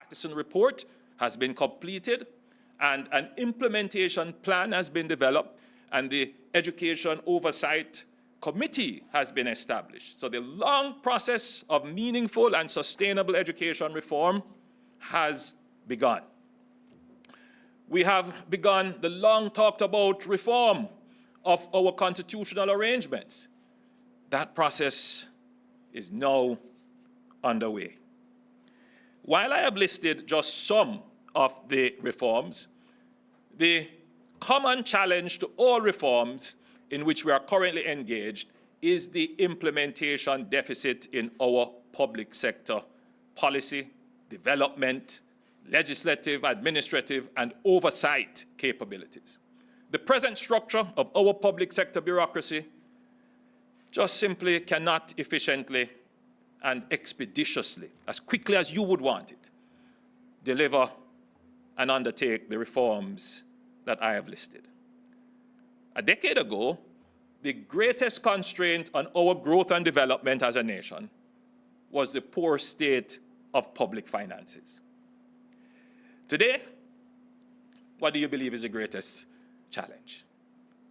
practice and report has been completed, and an implementation plan has been developed, and the Education Oversight Committee has been established. So the long process of meaningful and sustainable education reform has begun. We have begun the long talked about reform of our constitutional arrangements. That process is now underway. While I have listed just some of the reforms, the common challenge to all reforms in which we are currently engaged is the implementation deficit in our public sector policy, development, legislative, administrative, and oversight capabilities. The present structure of our public sector bureaucracy just simply cannot efficiently and expeditiously, as quickly as you would want it, deliver and undertake the reforms that I have listed. A decade ago, the greatest constraint on our growth and development as a nation was the poor state of public finances. Today, what do you believe is the greatest challenge?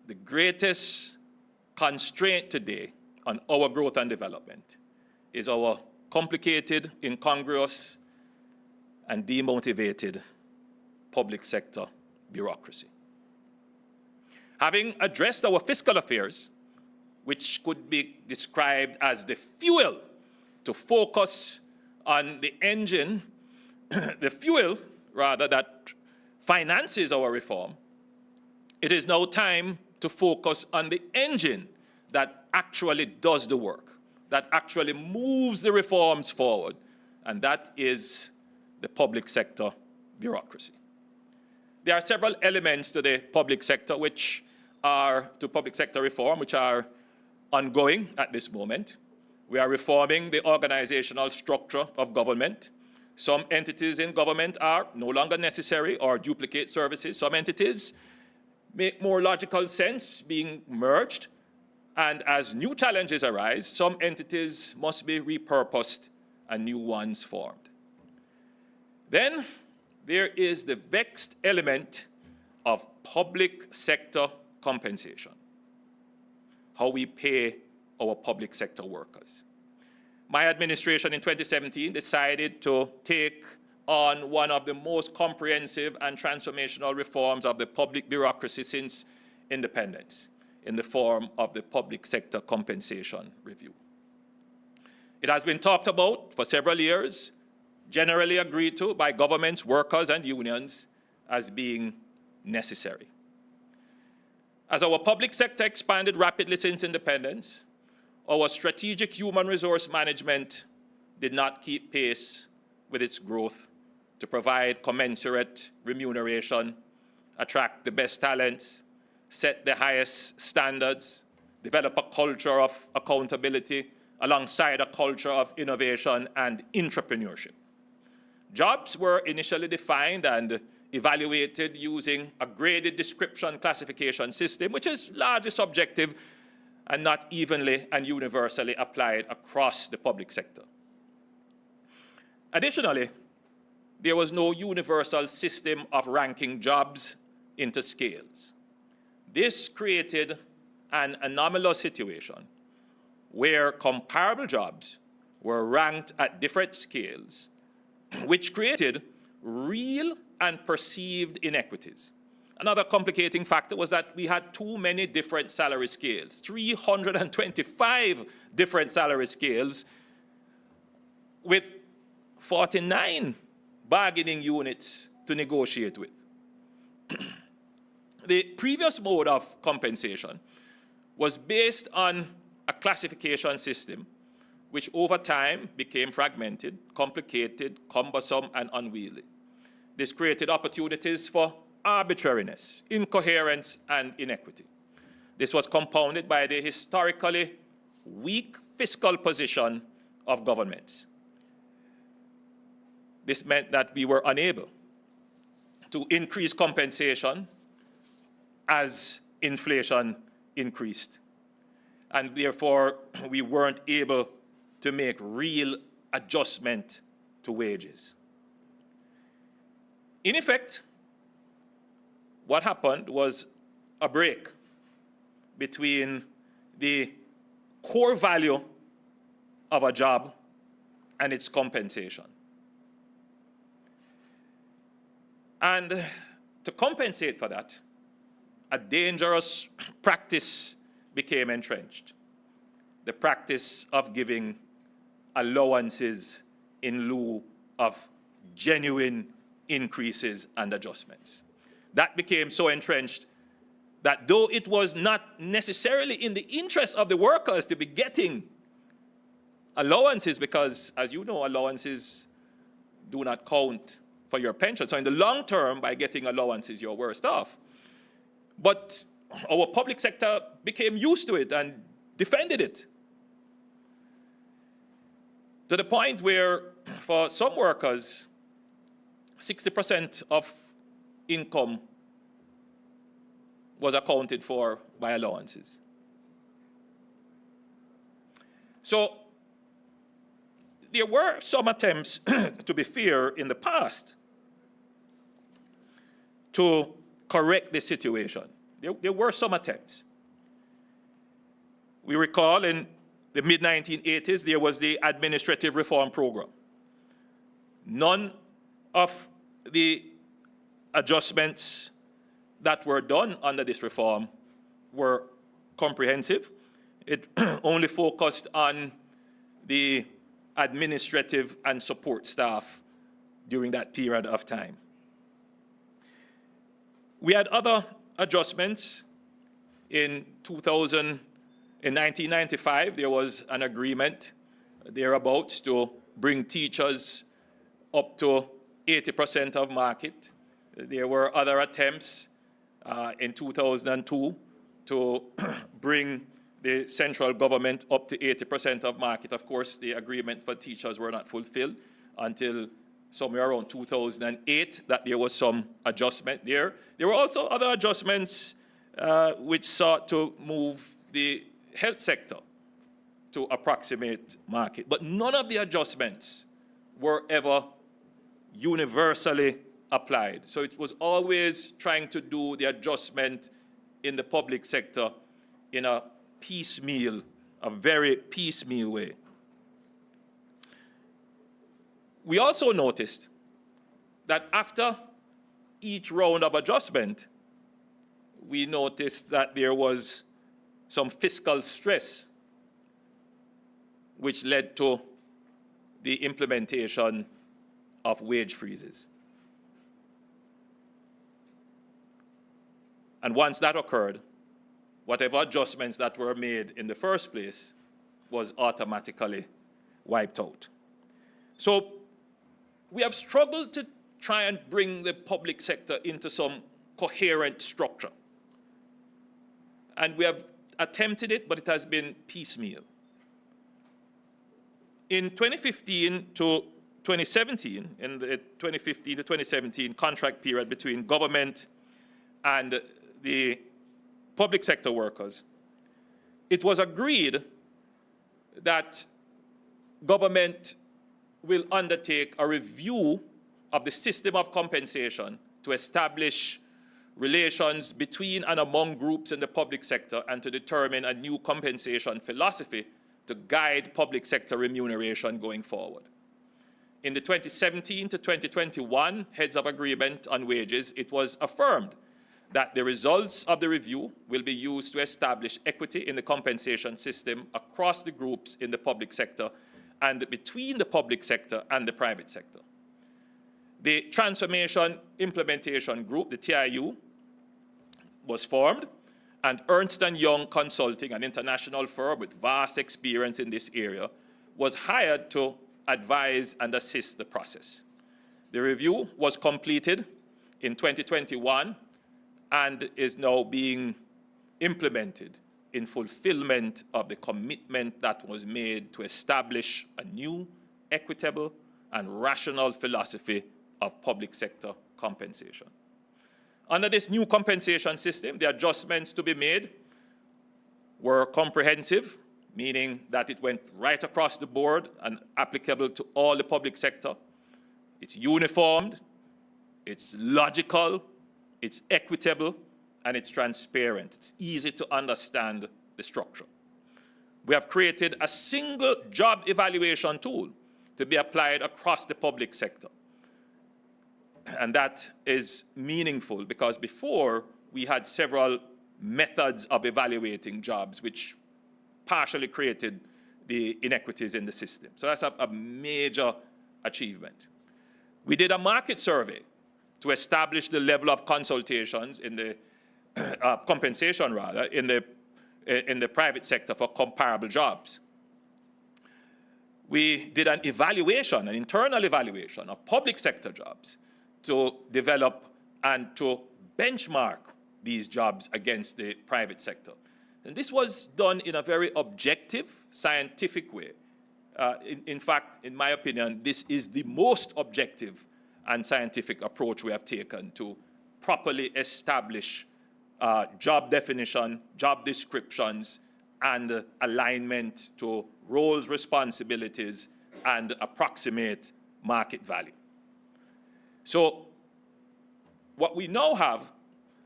The greatest constraint today on our growth and development is our complicated, incongruous, and demotivated public sector bureaucracy. Having addressed our fiscal affairs, which could be described as the fuel to focus on the engine, the fuel, rather, that finances our reform, it is now time to focus on the engine that actually does the work, that actually moves the reforms forward, and that is the public sector bureaucracy. There are several elements to the public sector public sector reform, which are ongoing at this moment. We are reforming the organizational structure of government. Some entities in government are no longer necessary or duplicate services. Some entities make more logical sense being merged. And as new challenges arise, some entities must be repurposed and new ones formed. Then there is the vexed element of public sector compensation, how we pay our public sector workers. My administration in 2017 decided to take on one of the most comprehensive and transformational reforms of the public bureaucracy since independence, in the form of the Public Sector Compensation Review. It has been talked about for several years, generally agreed to by governments, workers, and unions as being necessary. As our public sector expanded rapidly since independence, our strategic human resource management did not keep pace with its growth to provide commensurate remuneration, attract the best talents, set the highest standards, develop a culture of accountability alongside a culture of innovation and entrepreneurship. Jobs were initially defined and evaluated using a graded description classification system, which is largely subjective and not evenly and universally applied across the public sector. Additionally, there was no universal system of ranking jobs into scales. This created an anomalous situation where comparable jobs were ranked at different scales, which created real and perceived inequities. Another complicating factor was that we had too many different salary scales, 325 different salary scales with 49 bargaining units to negotiate with. The previous mode of compensation was based on a classification system which over time became fragmented, complicated, cumbersome, and unwieldy. This created opportunities for arbitrariness, incoherence, and inequity. This was compounded by the historically weak fiscal position of governments. This meant that we were unable to increase compensation as inflation increased. And therefore, we weren't able to make real adjustment to wages. In effect, what happened was a break between the core value of a job and its compensation. And to compensate for that, a dangerous practice became entrenched. The practice of giving allowances in lieu of genuine increases and adjustments. That became so entrenched that though it was not necessarily in the interest of the workers to be getting allowances, because as you know, allowances do not count for your pension. So in the long term, by getting allowances, you're worse off. But our public sector became used to it and defended it, to the point where for some workers, 60% of income was accounted for by allowances. So there were some attempts, to be fair, in the past to correct the situation. There were some attempts. We recall in the mid-1980s, there was the Administrative Reform Program. None of the adjustments that were done under this reform were comprehensive. It only focused on the administrative and support staff during that period of time. We had other adjustments. In 1995, there was an agreement thereabouts to bring teachers up to 80% of market. There were other attempts in 2002 to bring the central government up to 80% of market. Of course, the agreement for teachers were not fulfilled until somewhere around 2008 that there was some adjustment there. There were also other adjustments which sought to move the health sector to approximate market. But none of the adjustments were ever universally applied. So it was always trying to do the adjustment in the public sector in a piecemeal, a very piecemeal way. We also noticed that after each round of adjustment, we noticed that there was some fiscal stress, which led to the implementation of wage freezes. And once that occurred, whatever adjustments that were made in the first place was automatically wiped out. So we have struggled to try and bring the public sector into some coherent structure. And we have attempted it, but it has been piecemeal. In 2015 to 2017, in the 2015 to 2017 contract period between government and the public sector workers, it was agreed that government will undertake a review of the system of compensation to establish relations between and among groups in the public sector and to determine a new compensation philosophy to guide public sector remuneration going forward. In the 2017 to 2021 Heads of Agreement on Wages, it was affirmed that the results of the review will be used to establish equity in the compensation system across the groups in the public sector and between the public sector and the private sector. The Transformation Implementation Group, the TIU, was formed, and Ernst & Young Consulting, an international firm with vast experience in this area, was hired to advise and assist the process. The review was completed in 2021 and is now being implemented in fulfillment of the commitment that was made to establish a new, equitable, and rational philosophy of public sector compensation. Under this new compensation system, the adjustments to be made were comprehensive, meaning that it went right across the board and applicable to all the public sector. It's uniformed, it's logical, it's equitable, and it's transparent. It's easy to understand the structure. We have created a single job evaluation tool to be applied across the public sector. And that is meaningful because before we had several methods of evaluating jobs which partially created the inequities in the system. So that's a major achievement. We did a market survey to establish the level of consultations in the compensation rather in the private sector for comparable jobs. We did an evaluation, an internal evaluation of public sector jobs to develop and to benchmark these jobs against the private sector. And this was done in a very objective, scientific way. In fact, in my opinion, this is the most objective and scientific approach we have taken to properly establish job definition, job descriptions, and alignment to roles, responsibilities, and approximate market value. So what we now have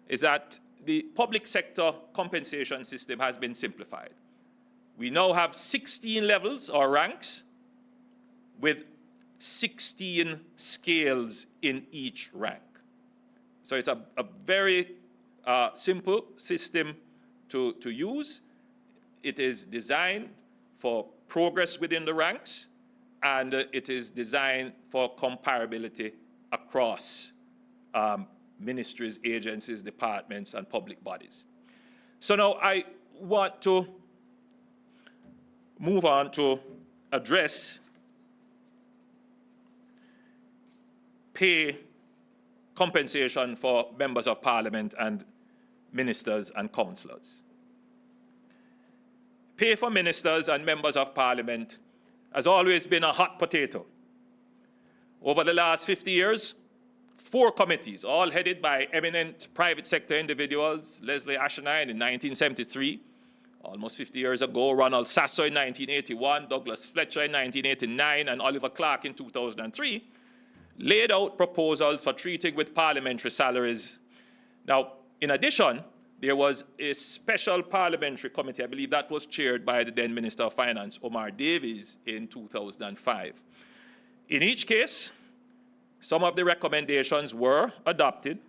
is that the public sector compensation system has been simplified. We now have 16 levels or ranks with 16 scales in each rank. So it's a very simple system to use. It is designed for progress within the ranks, and it is designed for comparability across ministries, agencies, departments, and public bodies. So now I want to move on to address pay compensation for members of parliament and ministers and councillors. Pay for ministers and members of parliament has always been a hot potato. Over the last 50 years, 4 committees, all headed by eminent private sector individuals, Leslie Ashenine in 1973, almost 50 years ago, Ronald Sasso in 1981, Douglas Fletcher in 1989, and Oliver Clark in 2003, laid out proposals for treating with parliamentary salaries. Now, in addition, there was a special parliamentary committee, I believe that was chaired by the then Minister of Finance, Omar Davies, in 2005. In each case, some of the recommendations were adopted,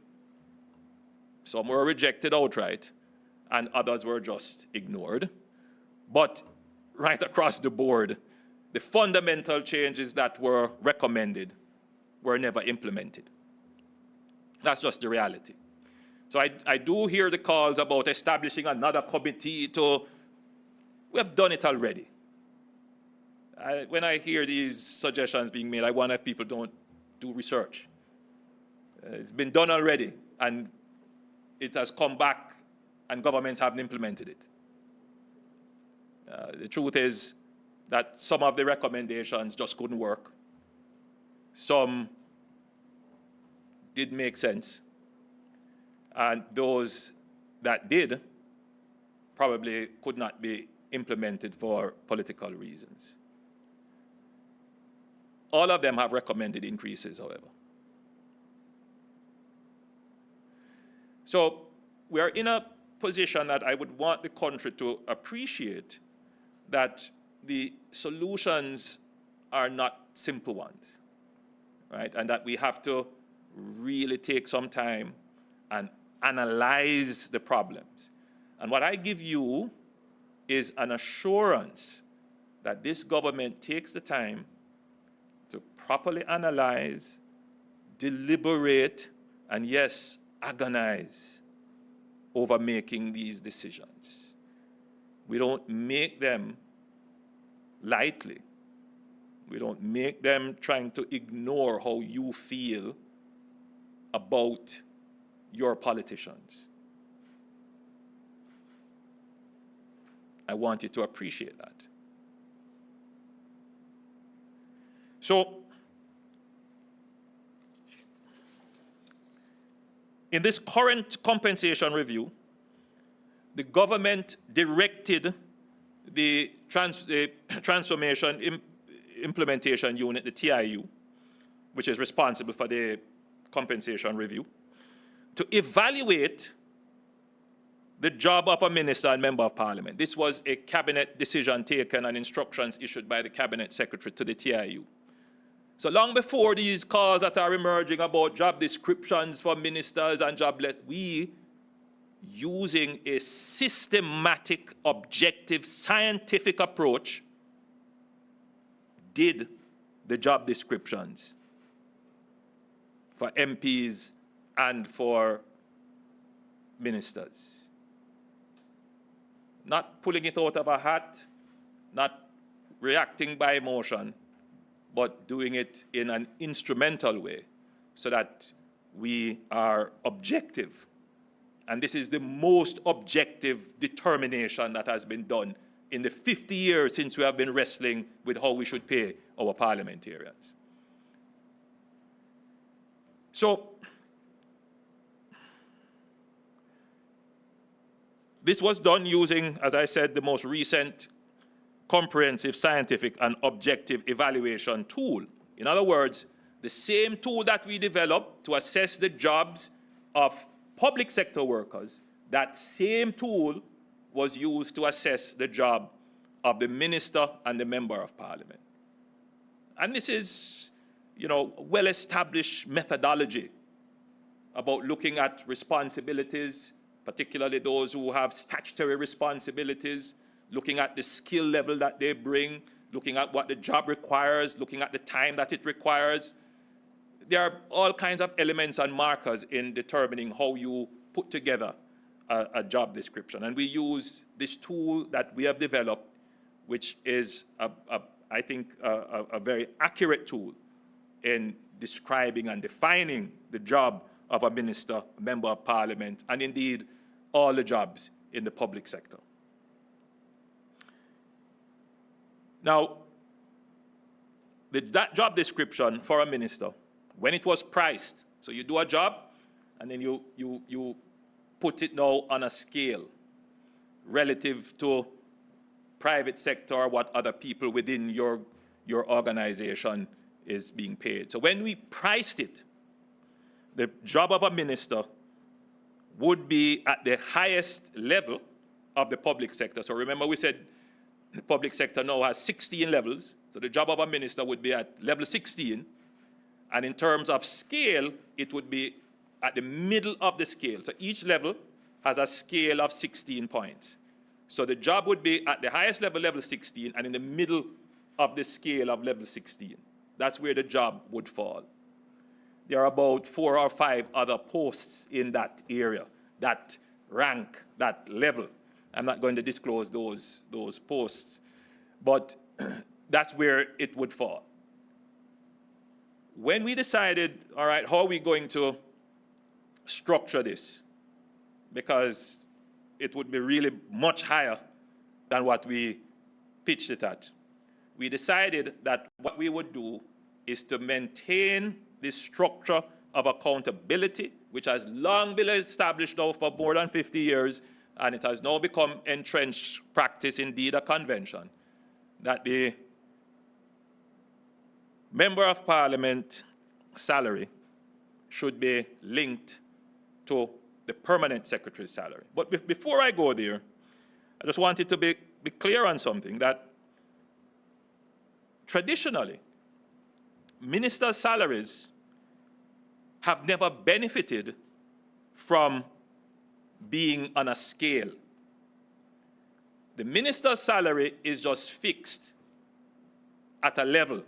some were rejected outright, and others were just ignored. But right across the board, the fundamental changes that were recommended were never implemented. That's just the reality. So I do hear the calls about establishing another committee we have done it already. When I hear these suggestions being made, I wonder if people don't do research. It's been done already, and it has come back, and governments haven't implemented it. The truth is that some of the recommendations just couldn't work. Some did make sense, and those that did probably could not be implemented for political reasons. All of them have recommended increases, however. So we are in a position that I would want the country to appreciate that the solutions are not simple ones, right? And that we have to really take some time and analyze the problems. And what I give you is an assurance that this government takes the time to properly analyze, deliberate, and yes, agonize over making these decisions. We don't make them lightly. We don't make them trying to ignore how you feel about your politicians. I want you to appreciate that. So, in this current compensation review, the government directed the Transformation Implementation Unit, the TIU, which is responsible for the compensation review, to evaluate the job of a minister and member of parliament. This was a cabinet decision taken and instructions issued by the cabinet secretary to the TIU. So long before these calls that are emerging about job descriptions for ministers and we, using a systematic, objective, scientific approach, did the job descriptions for MPs and for ministers. Not pulling it out of a hat, not reacting by emotion, but doing it in an instrumental way so that we are objective. And this is the most objective determination that has been done in the 50 years since we have been wrestling with how we should pay our parliamentarians. So, this was done using, as I said, the most recent comprehensive scientific and objective evaluation tool. In other words, the same tool that we developed to assess the jobs of public sector workers, that same tool was used to assess the job of the minister and the member of parliament. And this is, well-established methodology about looking at responsibilities, particularly those who have statutory responsibilities, looking at the skill level that they bring, looking at what the job requires, looking at the time that it requires. There are all kinds of elements and markers in determining how you put together a job description. And we use this tool that we have developed, which is, I think, a very accurate tool in describing and defining the job of a minister, a member of parliament, and indeed all the jobs in the public sector. Now, that job description for a minister, when it was priced, so you do a job and then you put it now on a scale relative to private sector or what other people within your organization is being paid. So when we priced it, the job of a minister would be at the highest level of the public sector. So remember we said the public sector now has 16 levels. So the job of a minister would be at level 16. And in terms of scale, it would be at the middle of the scale. So each level has a scale of 16 points. So the job would be at the highest level, level 16, and in the middle of the scale of level 16. That's where the job would fall. There are about 4 or 5 other posts in that area, that rank, that level. I'm not going to disclose those posts, but that's where it would fall. When we decided, all right, how are we going to structure this? Because it would be really much higher than what we pitched it at. We decided that what we would do is to maintain this structure of accountability, which has long been established now for more than 50 years, and it has now become entrenched practice, indeed a convention, that the member of parliament salary should be linked to the permanent secretary's salary. But before I go there, I just wanted to be clear on something, that traditionally, ministers' salaries have never benefited from being on a scale. The minister's salary is just fixed at a level.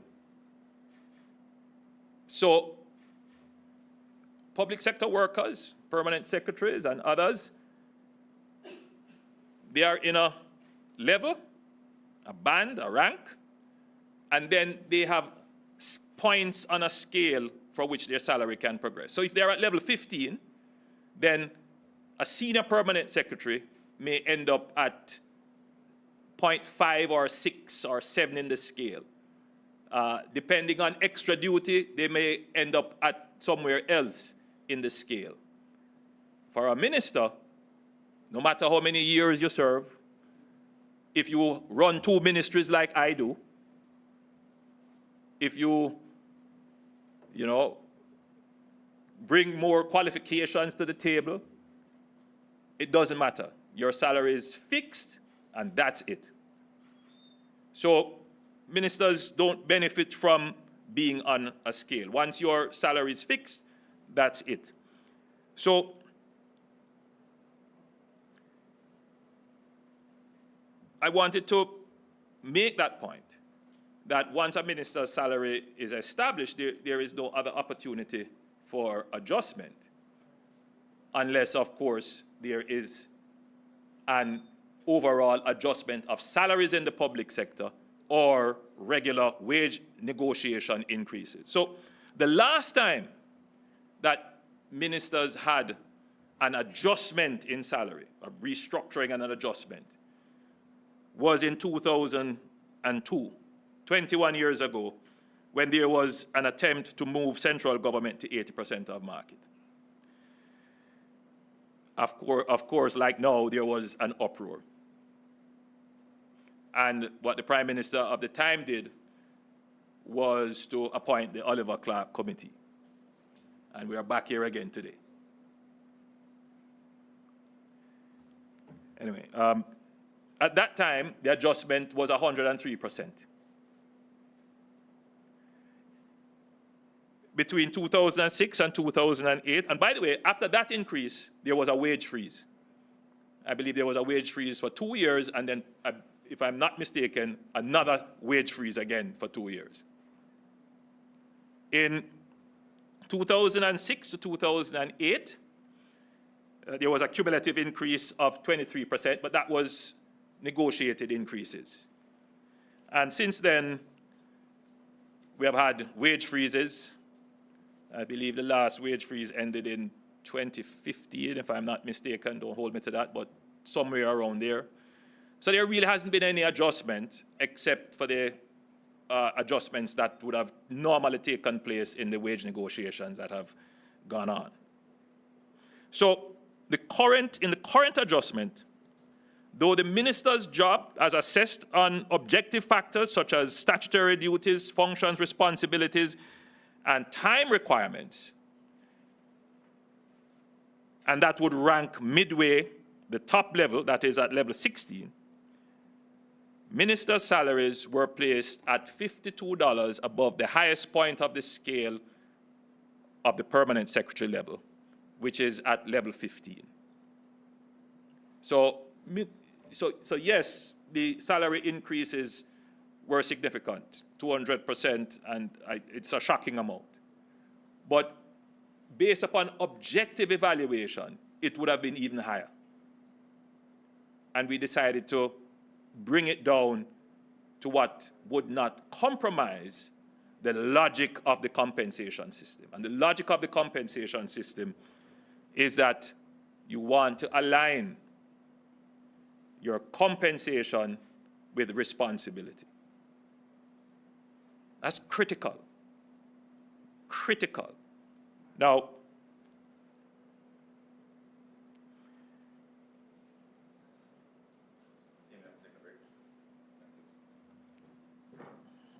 So public sector workers, permanent secretaries and others, they are in a level, a band, a rank, and then they have points on a scale for which their salary can progress. So if they're at level 15, then a senior permanent secretary may end up at 0.5 or 6 or 7 in the scale. Depending on extra duty, they may end up at somewhere else in the scale. For a minister, no matter how many years you serve, if you run 2 ministries like I do, if you bring more qualifications to the table, it doesn't matter. Your salary is fixed, and that's it. So ministers don't benefit from being on a scale. Once your salary is fixed, that's it. So I wanted to make that point, that once a minister's salary is established, there is no other opportunity for adjustment, unless, of course, there is an overall adjustment of salaries in the public sector or regular wage negotiation increases. So the last time that ministers had an adjustment in salary, a restructuring and an adjustment, was in 2002, 21 years ago, when there was an attempt to move central government to 80% of market. Of course, like now, there was an uproar. And what the Prime Minister of the time did was to appoint the Oliver Clark Committee. And we are back here again today. Anyway, at that time, the adjustment was 103%. Between 2006 and 2008, and by the way, after that increase, there was a wage freeze. I believe there was a wage freeze for 2 years, and then, if I'm not mistaken, another wage freeze again for 2 years. In 2006 to 2008, there was a cumulative increase of 23%, but that was negotiated increases. And since then, we have had wage freezes. I believe the last wage freeze ended in 2015, if I'm not mistaken. Don't hold me to that, but somewhere around there. So there really hasn't been any adjustment except for the adjustments that would have normally taken place in the wage negotiations that have gone on. So in the current adjustment, though the minister's job, as assessed on objective factors such as statutory duties, functions, responsibilities, and time requirements, and that would rank midway, the top level, that is at level 16, ministers' salaries were placed at $52 above the highest point of the scale of the permanent secretary level, which is at level 15. So yes, the salary increases were significant, 200%, and it's a shocking amount. But based upon objective evaluation, it would have been even higher. And we decided to bring it down to what would not compromise the logic of the compensation system. And the logic of the compensation system is that you want to align your compensation with responsibility. That's critical. Critical. Now,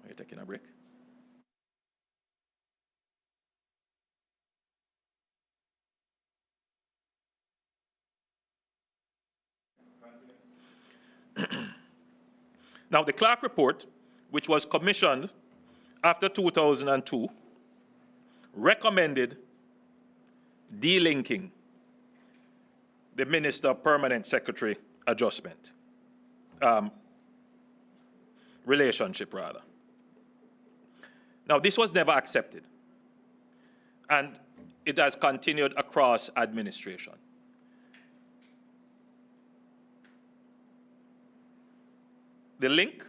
are you taking a break? Now, the Clark report, which was commissioned after 2002, recommended delinking the minister permanent secretary adjustment relationship, rather. Now, this was never accepted, and it has continued across administration. The link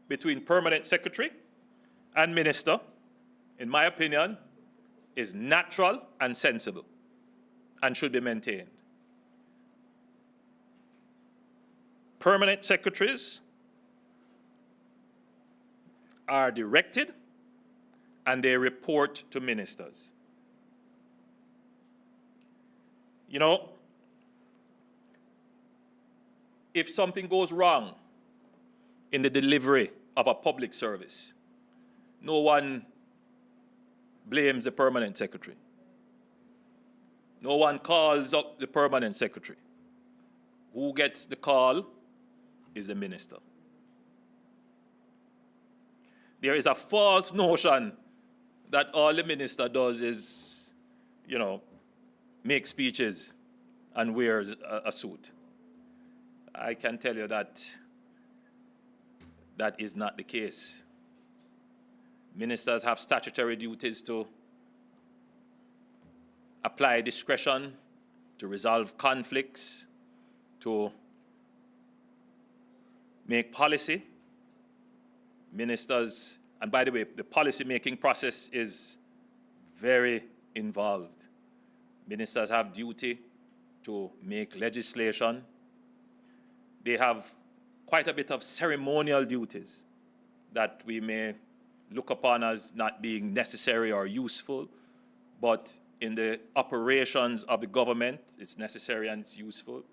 between permanent secretary and minister, in my opinion, is natural and sensible and should be maintained. Permanent secretaries are directed and they report to ministers. You know, if something goes wrong in the delivery of a public service, no one blames the permanent secretary. No one calls up the permanent secretary. Who gets the call is the minister. There is a false notion that all the minister does is, make speeches and wears a suit. I can tell you that that is not the case. Ministers have statutory duties to apply discretion, to resolve conflicts, to make policy. Ministers, and by the way, the policy-making process is very involved. Ministers have duty to make legislation. They have quite a bit of ceremonial duties that we may look upon as not being necessary or useful, but in the operations of the government, it's necessary and it's useful.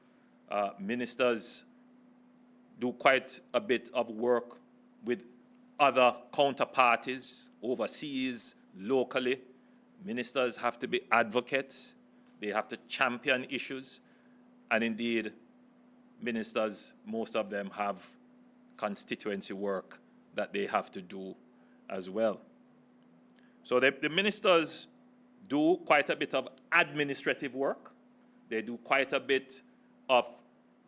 Ministers do quite a bit of work with other counterparties overseas, locally. Ministers have to be advocates. They have to champion issues. And indeed, ministers, most of them have constituency work that they have to do as well. So the ministers do quite a bit of administrative work. They do quite a bit of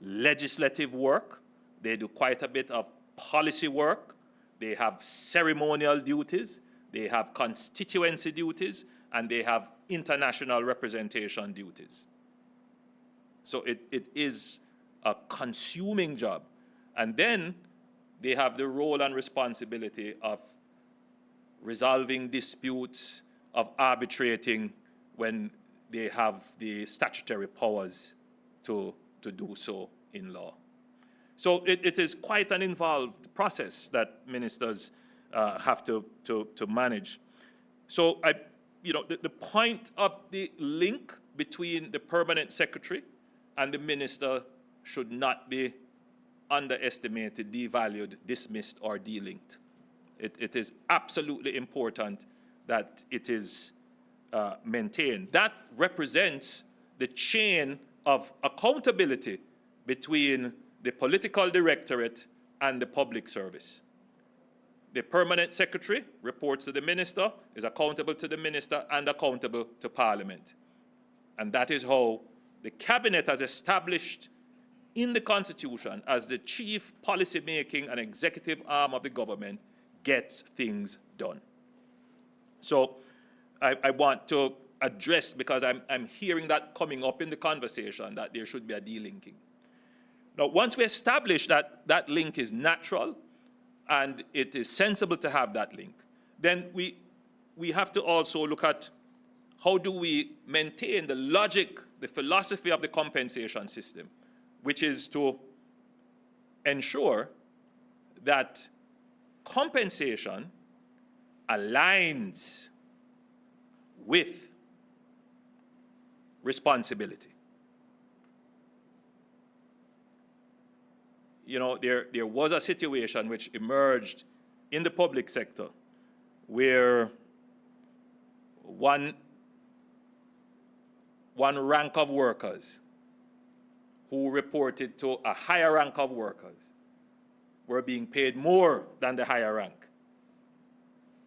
legislative work. They do quite a bit of policy work. They have ceremonial duties. They have constituency duties. And they have international representation duties. So it is a consuming job. And then they have the role and responsibility of resolving disputes, of arbitrating when they have the statutory powers to do so in law. So it is quite an involved process that ministers have to manage. So the point of the link between the permanent secretary and the minister should not be underestimated, devalued, dismissed, or delinked. It is absolutely important that it is maintained. That represents the chain of accountability between the political directorate and the public service. The permanent secretary reports to the minister, is accountable to the minister, and accountable to Parliament. And that is how the cabinet has established in the Constitution as the chief policy-making and executive arm of the government gets things done. So I want to address, because I'm hearing that coming up in the conversation, that there should be a delinking. Now, once we establish that that link is natural and it is sensible to have that link, then we have to also look at how do we maintain the logic, the philosophy of the compensation system, which is to ensure that compensation aligns with responsibility. There was a situation which emerged in the public sector where one rank of workers who reported to a higher rank of workers were being paid more than the higher rank.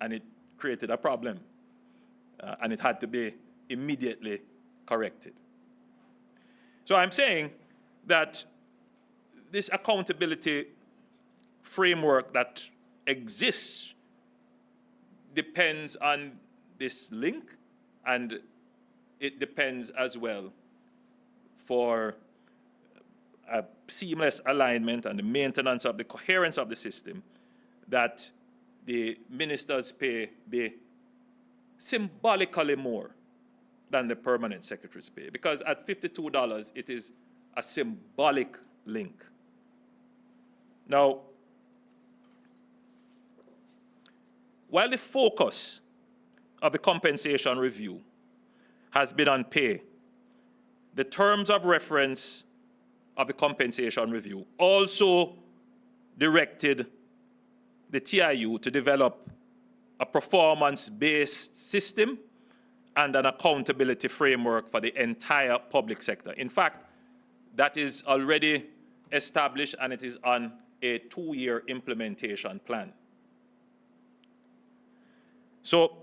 And it created a problem. And it had to be immediately corrected. So I'm saying that this accountability framework that exists depends on this link, and it depends as well for a seamless alignment and the maintenance of the coherence of the system, that the minister's pay be symbolically more than the permanent secretary's pay. Because at $52, it is a symbolic link. Now, while the focus of the compensation review has been on pay, the terms of reference of the compensation review also directed the TIU to develop a performance-based system and an accountability framework for the entire public sector. In fact, that is already established and it is on a 2-year implementation plan. So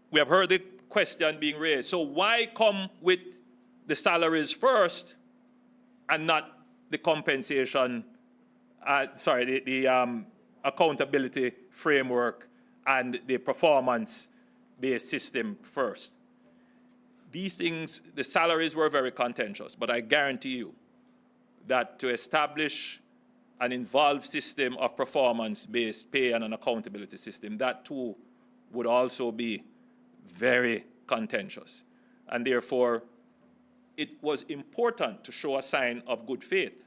we have heard the question being raised. So why come with the salaries first and not the compensation, the accountability framework and the performance-based system first? These things, the salaries were very contentious, but I guarantee you that to establish an involved system of performance-based pay and an accountability system, that too would also be very contentious. And therefore, it was important to show a sign of good faith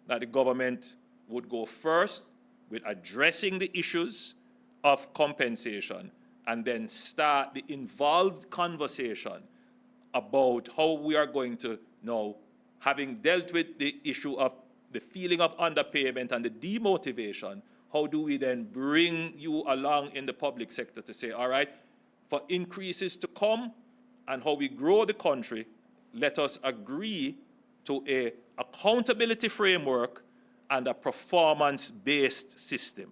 that the government would go first with addressing the issues of compensation and then start the involved conversation about how we are going to now, having dealt with the issue of the feeling of underpayment and the demotivation, how do we then bring you along in the public sector to say, all right, for increases to come and how we grow the country, let us agree to an accountability framework and a performance-based system.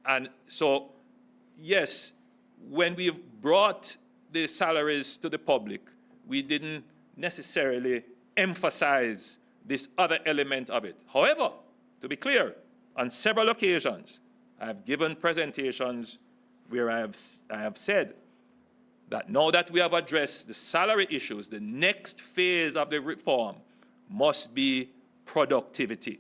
And so, yes, when we've brought the salaries to the public, we didn't necessarily emphasize this other element of it. However, to be clear, on several occasions, I have given presentations where I have said that now that we have addressed the salary issues, the next phase of the reform must be productivity.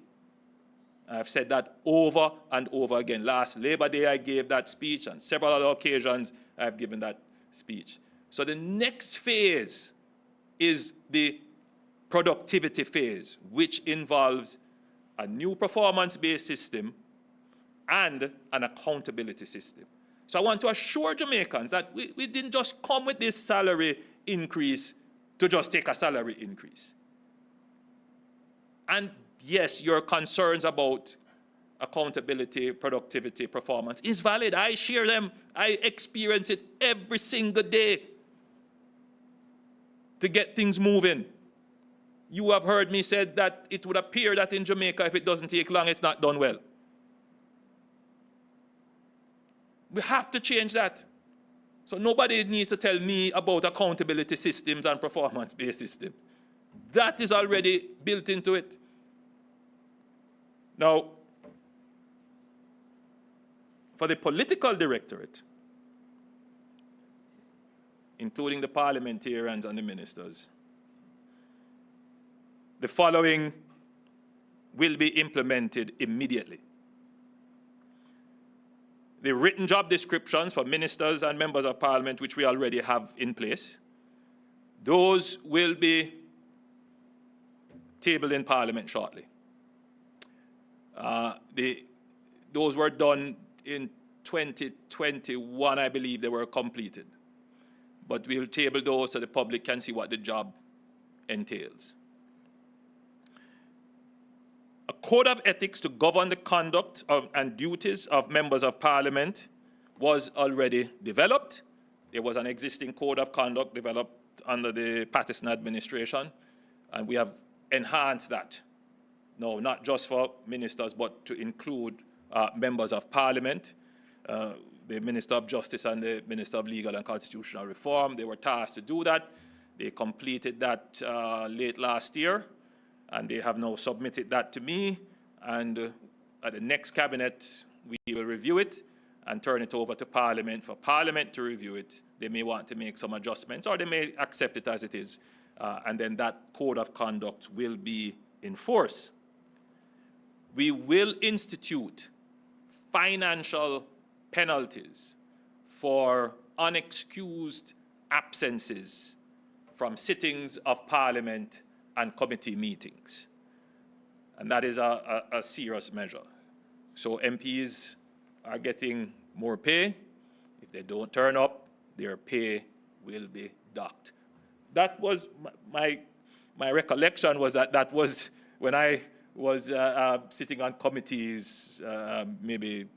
I've said that over and over again. Last Labor Day, I gave that speech, and several other occasions, I've given that speech. So the next phase is the productivity phase, which involves a new performance-based system and an accountability system. So I want to assure Jamaicans that we didn't just come with this salary increase to just take a salary increase. And yes, your concerns about accountability, productivity, performance is valid. I share them. I experience it every single day to get things moving. You have heard me say that it would appear that in Jamaica, if it doesn't take long, it's not done well. We have to change that. So nobody needs to tell me about accountability systems and performance-based systems. That is already built into it. Now, for the political directorate, including the parliamentarians and the ministers, the following will be implemented immediately. The written job descriptions for ministers and members of parliament, which we already have in place, those will be tabled in parliament shortly. Those were done in 2021, I believe they were completed. But we will table those so the public can see what the job entails. A code of ethics to govern the conduct and duties of members of parliament was already developed. There was an existing code of conduct developed under the Patterson administration, and we have enhanced that. No, not just for ministers, but to include members of parliament. The Minister of Justice and the Minister of Legal and Constitutional Reform, they were tasked to do that. They completed that late last year, and they have now submitted that to me. And at the next cabinet, we will review it and turn it over to Parliament for Parliament to review it. They may want to make some adjustments, or they may accept it as it is. And then that code of conduct will be in force. We will institute financial penalties for unexcused absences from sittings of Parliament and committee meetings. And that is a serious measure. So MPs are getting more pay. If they don't turn up, their pay will be docked. That was my recollection was that was when I was sitting on committees maybe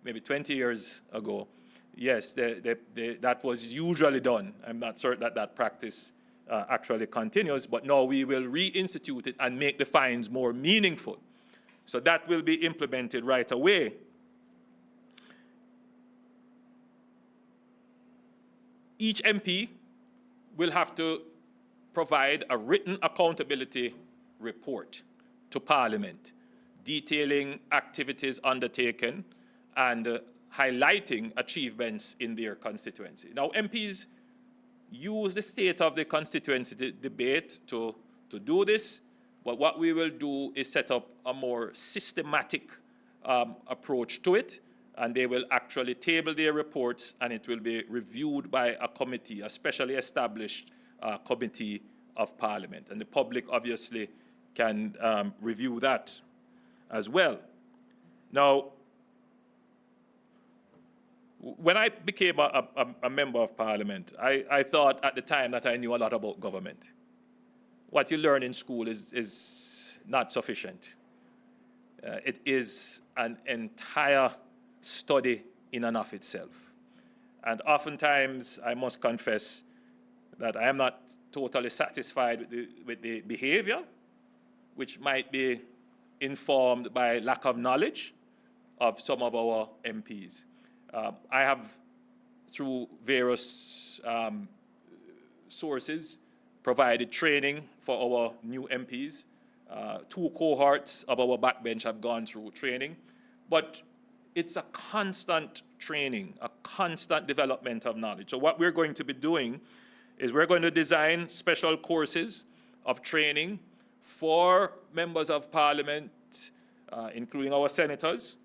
20 years ago. yes, that was usually done. I'm not certain that that practice actually continues, but now we will reinstitute it and make the fines more meaningful. So that will be implemented right away. Each MP will have to provide a written accountability report to Parliament, detailing activities undertaken and highlighting achievements in their constituency. Now, MPs use the state of the constituency debate to do this, but what we will do is set up a more systematic approach to it, and they will actually table their reports, and it will be reviewed by a committee, a specially established committee of Parliament. And the public obviously can review that as well. Now, when I became a member of Parliament, I thought at the time that I knew a lot about government. What you learn in school is not sufficient. It is an entire study in and of itself. And oftentimes, I must confess that I am not totally satisfied with the behavior, which might be informed by lack of knowledge of some of our MPs. I have, through various sources, provided training for our new MPs. 2 cohorts of our backbench have gone through training, but it's a constant training, a constant development of knowledge. So what we're going to be doing is we're going to design special courses of training for members of Parliament, including our senators,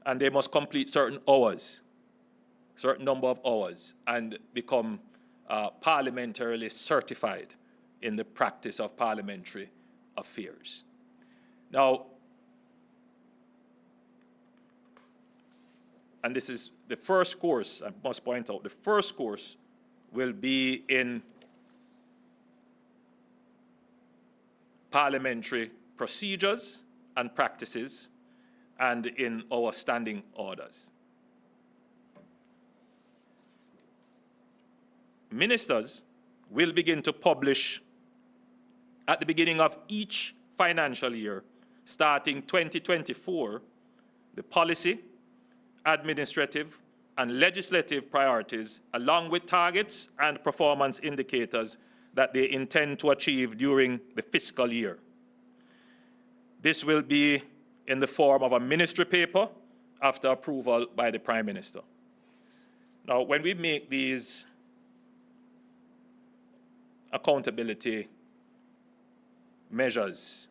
and they must complete certain hours, certain number of hours, and become parliamentarily certified in the practice of parliamentary affairs. Now, and this is the first course, I must point out, the first course will be in parliamentary procedures and practices and in our standing orders. Ministers will begin to publish at the beginning of each financial year, starting 2024, the policy, administrative, and legislative priorities, along with targets and performance indicators that they intend to achieve during the fiscal year. This will be in the form of a ministry paper after approval by the Prime Minister. Now, when we make these accountability measures,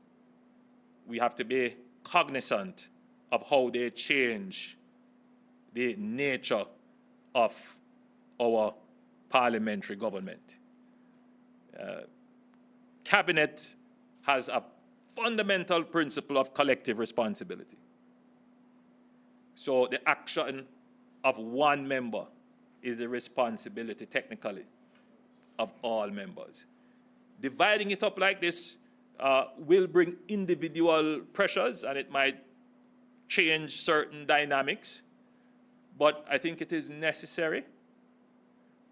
we have to be cognizant of how they change the nature of our parliamentary government. Cabinet has a fundamental principle of collective responsibility. So the action of one member is the responsibility, technically, of all members. Dividing it up like this will bring individual pressures, and it might change certain dynamics, but I think it is necessary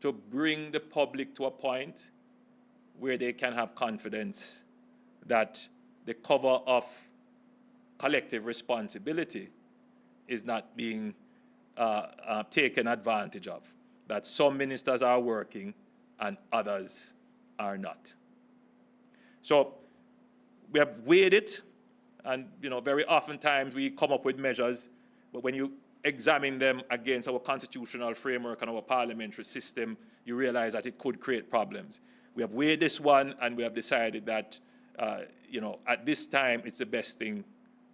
to bring the public to a point where they can have confidence that the cover of collective responsibility is not being taken advantage of, that some ministers are working and others are not. So we have weighed it, and very oftentimes we come up with measures, but when you examine them against our constitutional framework and our parliamentary system, you realize that it could create problems. We have weighed this one, and we have decided that at this time it's the best thing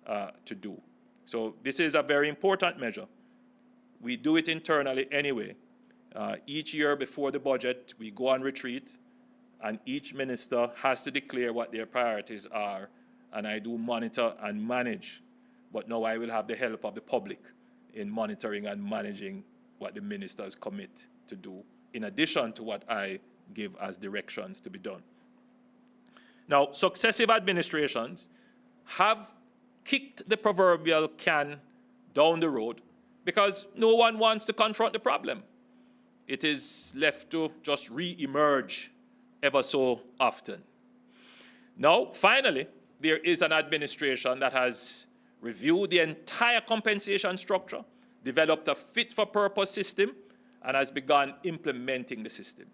to do. So this is a very important measure. We do it internally anyway. Each year before the budget, we go on retreat, and each minister has to declare what their priorities are, and I do monitor and manage. But now I will have the help of the public in monitoring and managing what the ministers commit to do, in addition to what I give as directions to be done. Now, successive administrations have kicked the proverbial can down the road because no one wants to confront the problem. It is left to just re-emerge ever so often. Now, finally, there is an administration that has reviewed the entire compensation structure, developed a fit-for-purpose system, and has begun implementing the system.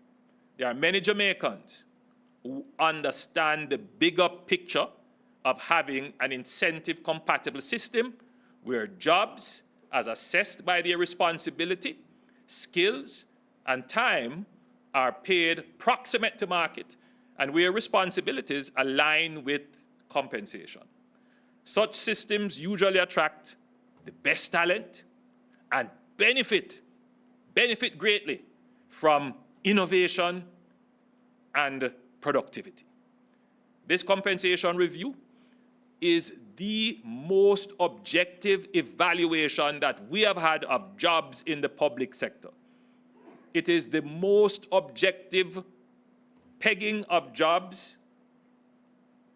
There are many Jamaicans who understand the bigger picture of having an incentive-compatible system where jobs, as assessed by their responsibility, skills, and time, are paid proximate to market, and where responsibilities align with compensation. Such systems usually attract the best talent and benefit greatly from innovation and productivity. This compensation review is the most objective evaluation that we have had of jobs in the public sector. It is the most objective pegging of jobs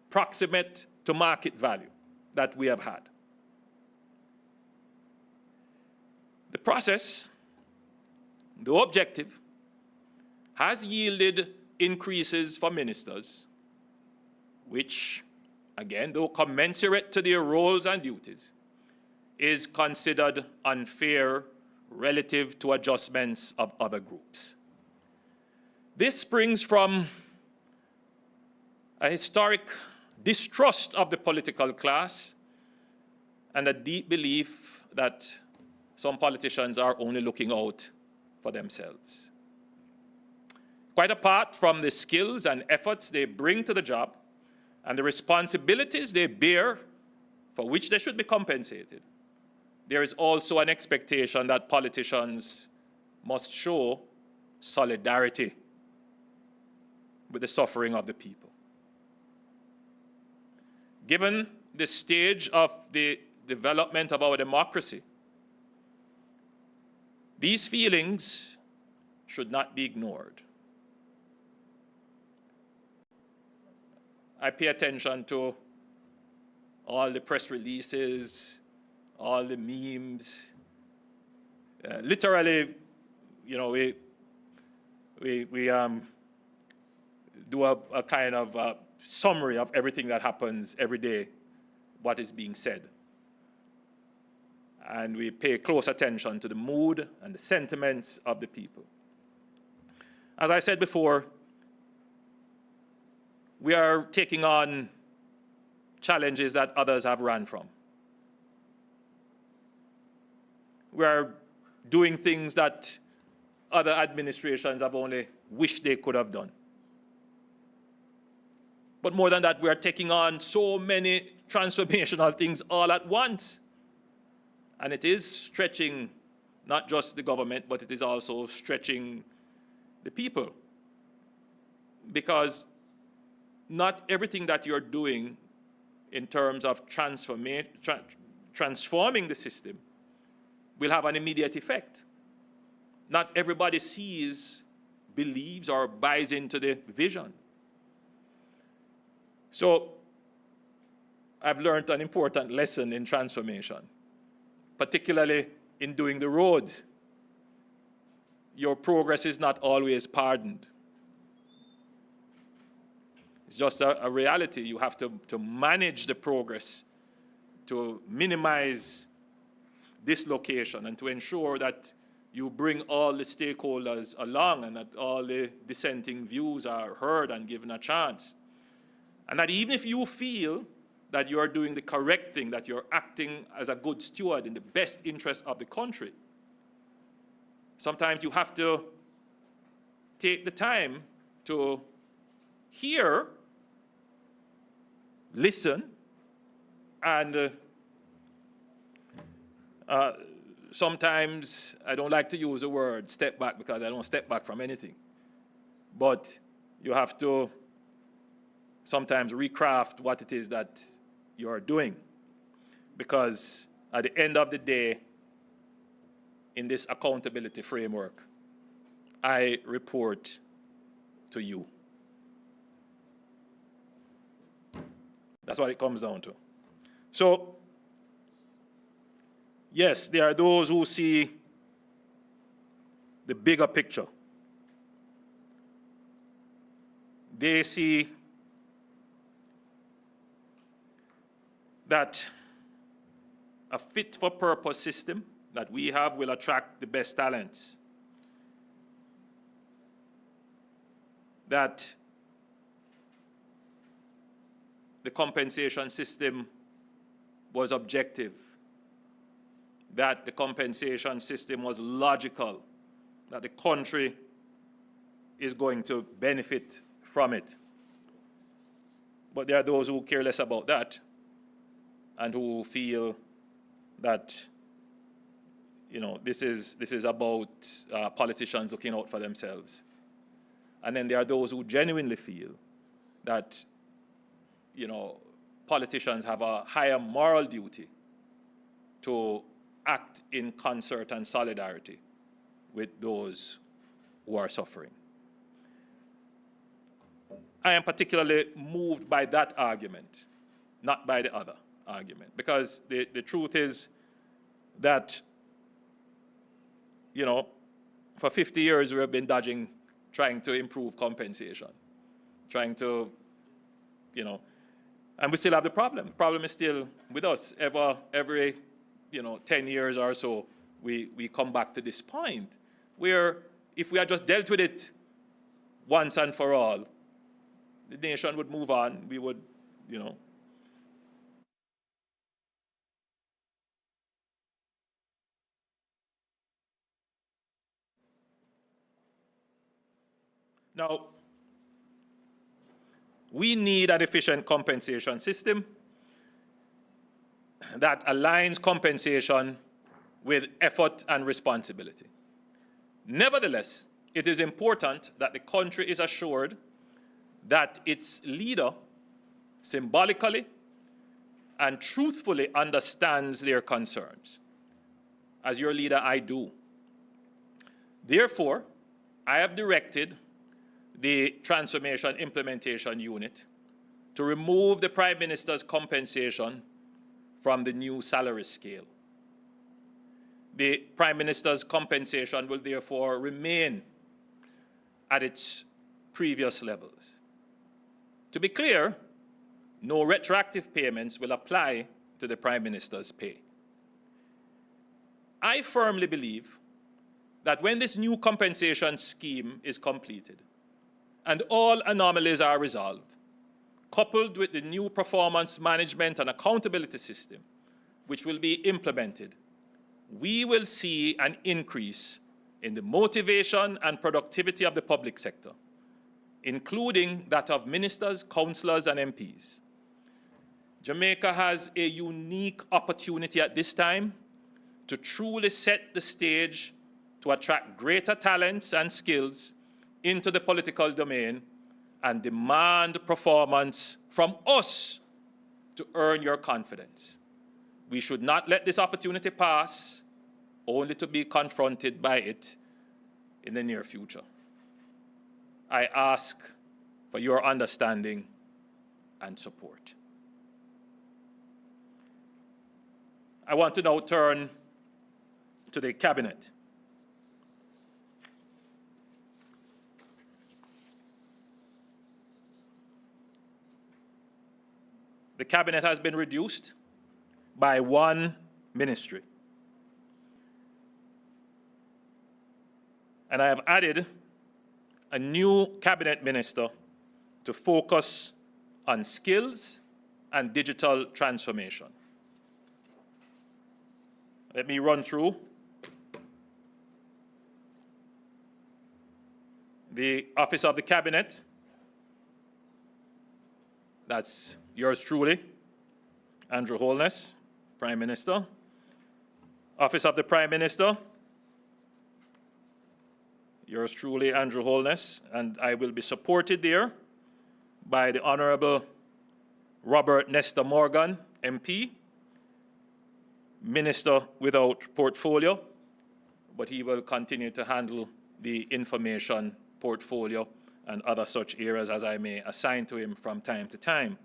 proximate to market value that we have had. The process, the objective, has yielded increases for ministers, which, again, though commensurate to their roles and duties, is considered unfair relative to adjustments of other groups. This springs from a historic distrust of the political class and a deep belief that some politicians are only looking out for themselves. Quite apart from the skills and efforts they bring to the job and the responsibilities they bear for which they should be compensated, there is also an expectation that politicians must show solidarity with the suffering of the people. Given the stage of the development of our democracy, these feelings should not be ignored. I pay attention to all the press releases, all the memes. Literally, you know, we do a kind of summary of everything that happens every day, what is being said. And we pay close attention to the mood and the sentiments of the people. As I said before, we are taking on challenges that others have run from. We are doing things that other administrations have only wished they could have done. But more than that, we are taking on so many transformational things all at once. And it is stretching not just the government, but it is also stretching the people. Because not everything that you're doing in terms of transforming the system will have an immediate effect. Not everybody sees, believes, or buys into the vision. So I've learned an important lesson in transformation, particularly in doing the roads. Your progress is not always pardoned. It's just a reality. You have to manage the progress, to minimize dislocation, and to ensure that you bring all the stakeholders along and that all the dissenting views are heard and given a chance. And that even if you feel that you are doing the correct thing, that you're acting as a good steward in the best interest of the country, sometimes you have to take the time to hear, listen, and sometimes, I don't like to use the word step back because I don't step back from anything, but you have to sometimes recraft what it is that you are doing. Because at the end of the day, in this accountability framework, I report to you. That's what it comes down to. So, Yes, there are those who see the bigger picture. They see that a fit-for-purpose system that we have will attract the best talents. That the compensation system was objective. That the compensation system was logical. That the country is going to benefit from it. But there are those who care less about that and who feel that, you know, this is about politicians looking out for themselves. And then there are those who genuinely feel that, you know, politicians have a higher moral duty to act in concert and solidarity with those who are suffering. I am particularly moved by that argument, not by the other argument, because the truth is that, you know, for 50 years we have been dodging, trying to improve compensation, trying to, you know, and we still have the problem. The problem is still with us. Every, you know, 10 years or so, we come back to this point where if we had just dealt with it once and for all, the nation would move on. We would, you know. Now, we need an efficient compensation system that aligns compensation with effort and responsibility. Nevertheless, it is important that the country is assured that its leader symbolically and truthfully understands their concerns. As your leader, I do. Therefore, I have directed the Transformation Implementation Unit to remove the Prime Minister's compensation from the new salary scale. The Prime Minister's compensation will therefore remain at its previous levels. To be clear, no retroactive payments will apply to the Prime Minister's pay. I firmly believe that when this new compensation scheme is completed and all anomalies are resolved, coupled with the new performance management and accountability system, which will be implemented, we will see an increase in the motivation and productivity of the public sector, including that of ministers, councillors, and MPs. Jamaica has a unique opportunity at this time to truly set the stage to attract greater talents and skills into the political domain and demand performance from us to earn your confidence. We should not let this opportunity pass only to be confronted by it in the near future. I ask for your understanding and support. I want to now turn to the Cabinet. The Cabinet has been reduced by one ministry. And I have added a new Cabinet Minister to focus on skills and digital transformation. Let me run through the Office of the Cabinet. That's yours truly, Andrew Holness, Prime Minister. Office of the Prime Minister, yours truly, Andrew Holness, and I will be supported there by the Honourable Robert Nestor Morgan, MP, Minister without portfolio, but he will continue to handle the information portfolio and other such areas as I may assign to him from time to time.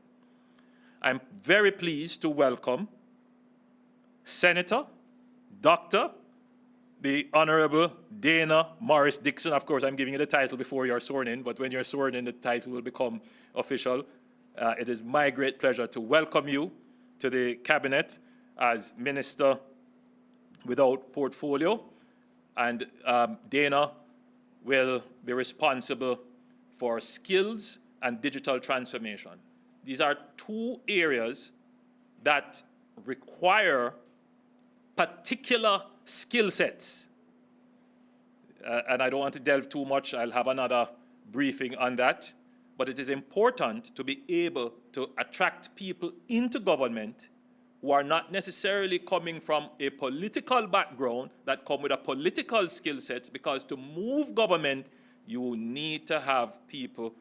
I'm very pleased to welcome Senator Dr. the Honorable Dana Morris Dixon. Of course, I'm giving you the title before you're sworn in, but when you're sworn in, the title will become official. It is my great pleasure to welcome you to the Cabinet as Minister without portfolio. And Dana will be responsible for skills and digital transformation. These are two areas that require particular skill sets. And I don't want to delve too much. I'll have another briefing on that. But it is important to be able to attract people into government who are not necessarily coming from a political background, that come with a political skill set, because to move government, you need to have people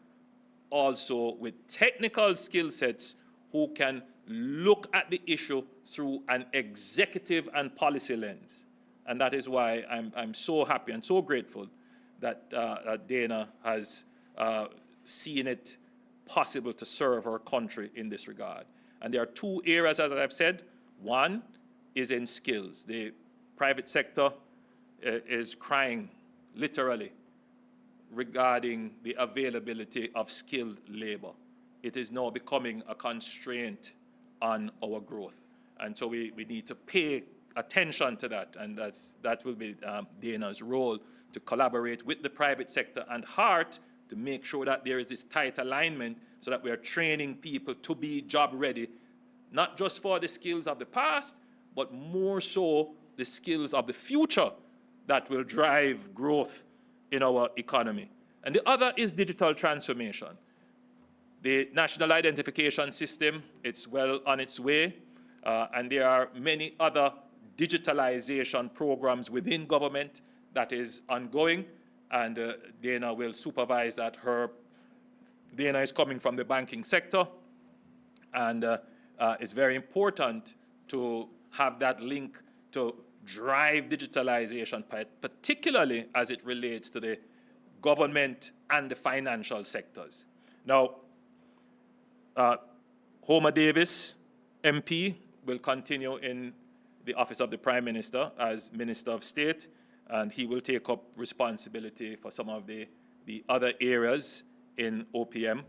also with technical skill sets who can look at the issue through an executive and policy lens. And that is why I'm so happy and so grateful that Dana has seen it possible to serve our country in this regard. And there are two areas, as I've said. One is in skills. The private sector is crying, literally, regarding the availability of skilled labor. It is now becoming a constraint on our growth. And so we need to pay attention to that, and that will be Dana's role, to collaborate with the private sector and HEART to make sure that there is this tight alignment so that we are training people to be job ready, not just for the skills of the past, but more so the skills of the future that will drive growth in our economy. And the other is digital transformation. The National Identification System, it's well on its way, and there are many other digitalization programs within government that is ongoing, and Dana will supervise that. Dana is coming from the banking sector, and it's very important to have that link to drive digitalization, particularly as it relates to the government and the financial sectors. Now, Homer Davis, MP, will continue in the office of the Prime Minister as Minister of State, and he will take up responsibility for some of the other areas in OPM.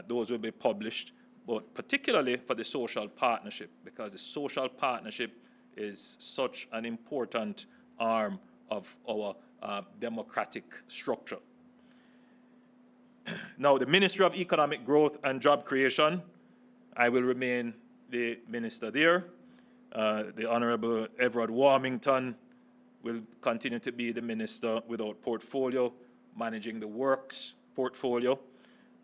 Those will be published, but particularly for the social partnership, because the social partnership is such an important arm of our democratic structure. Now, the Ministry of Economic Growth and Job Creation, I will remain the minister there. The Honorable Everard Warmington will continue to be the minister without portfolio, managing the works portfolio.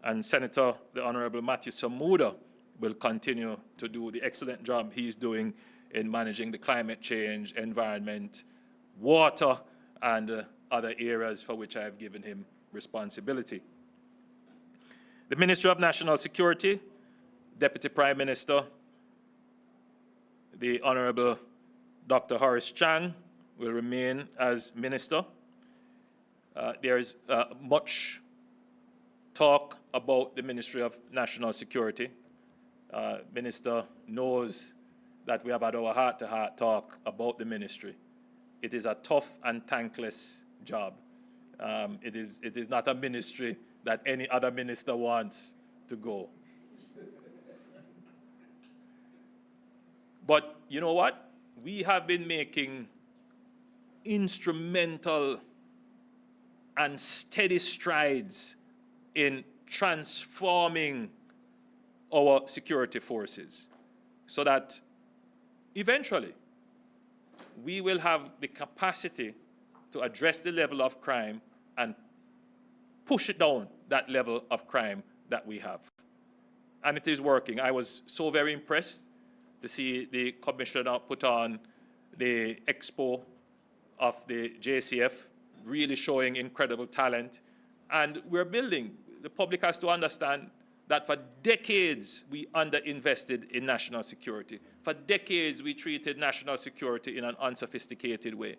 And Senator, the Honorable Matthew Samuda, will continue to do the excellent job he's doing in managing the climate change, environment, water, and other areas for which I have given him responsibility. The Ministry of National Security, Deputy Prime Minister, the Honorable Dr. Horace Chang, will remain as minister. There is much talk about the Ministry of National Security. Minister knows that we have had our heart-to-heart talk about the ministry. It is a tough and thankless job. It is not a ministry that any other minister wants to go. But you know what? We have been making instrumental and steady strides in transforming our security forces so that eventually we will have the capacity to address the level of crime and push it down, that level of crime that we have. And it is working. I was so very impressed to see the commissioner put on the expo of the JCF, really showing incredible talent. And we're building. The public has to understand that for decades we underinvested in national security. For decades we treated national security in an unsophisticated way.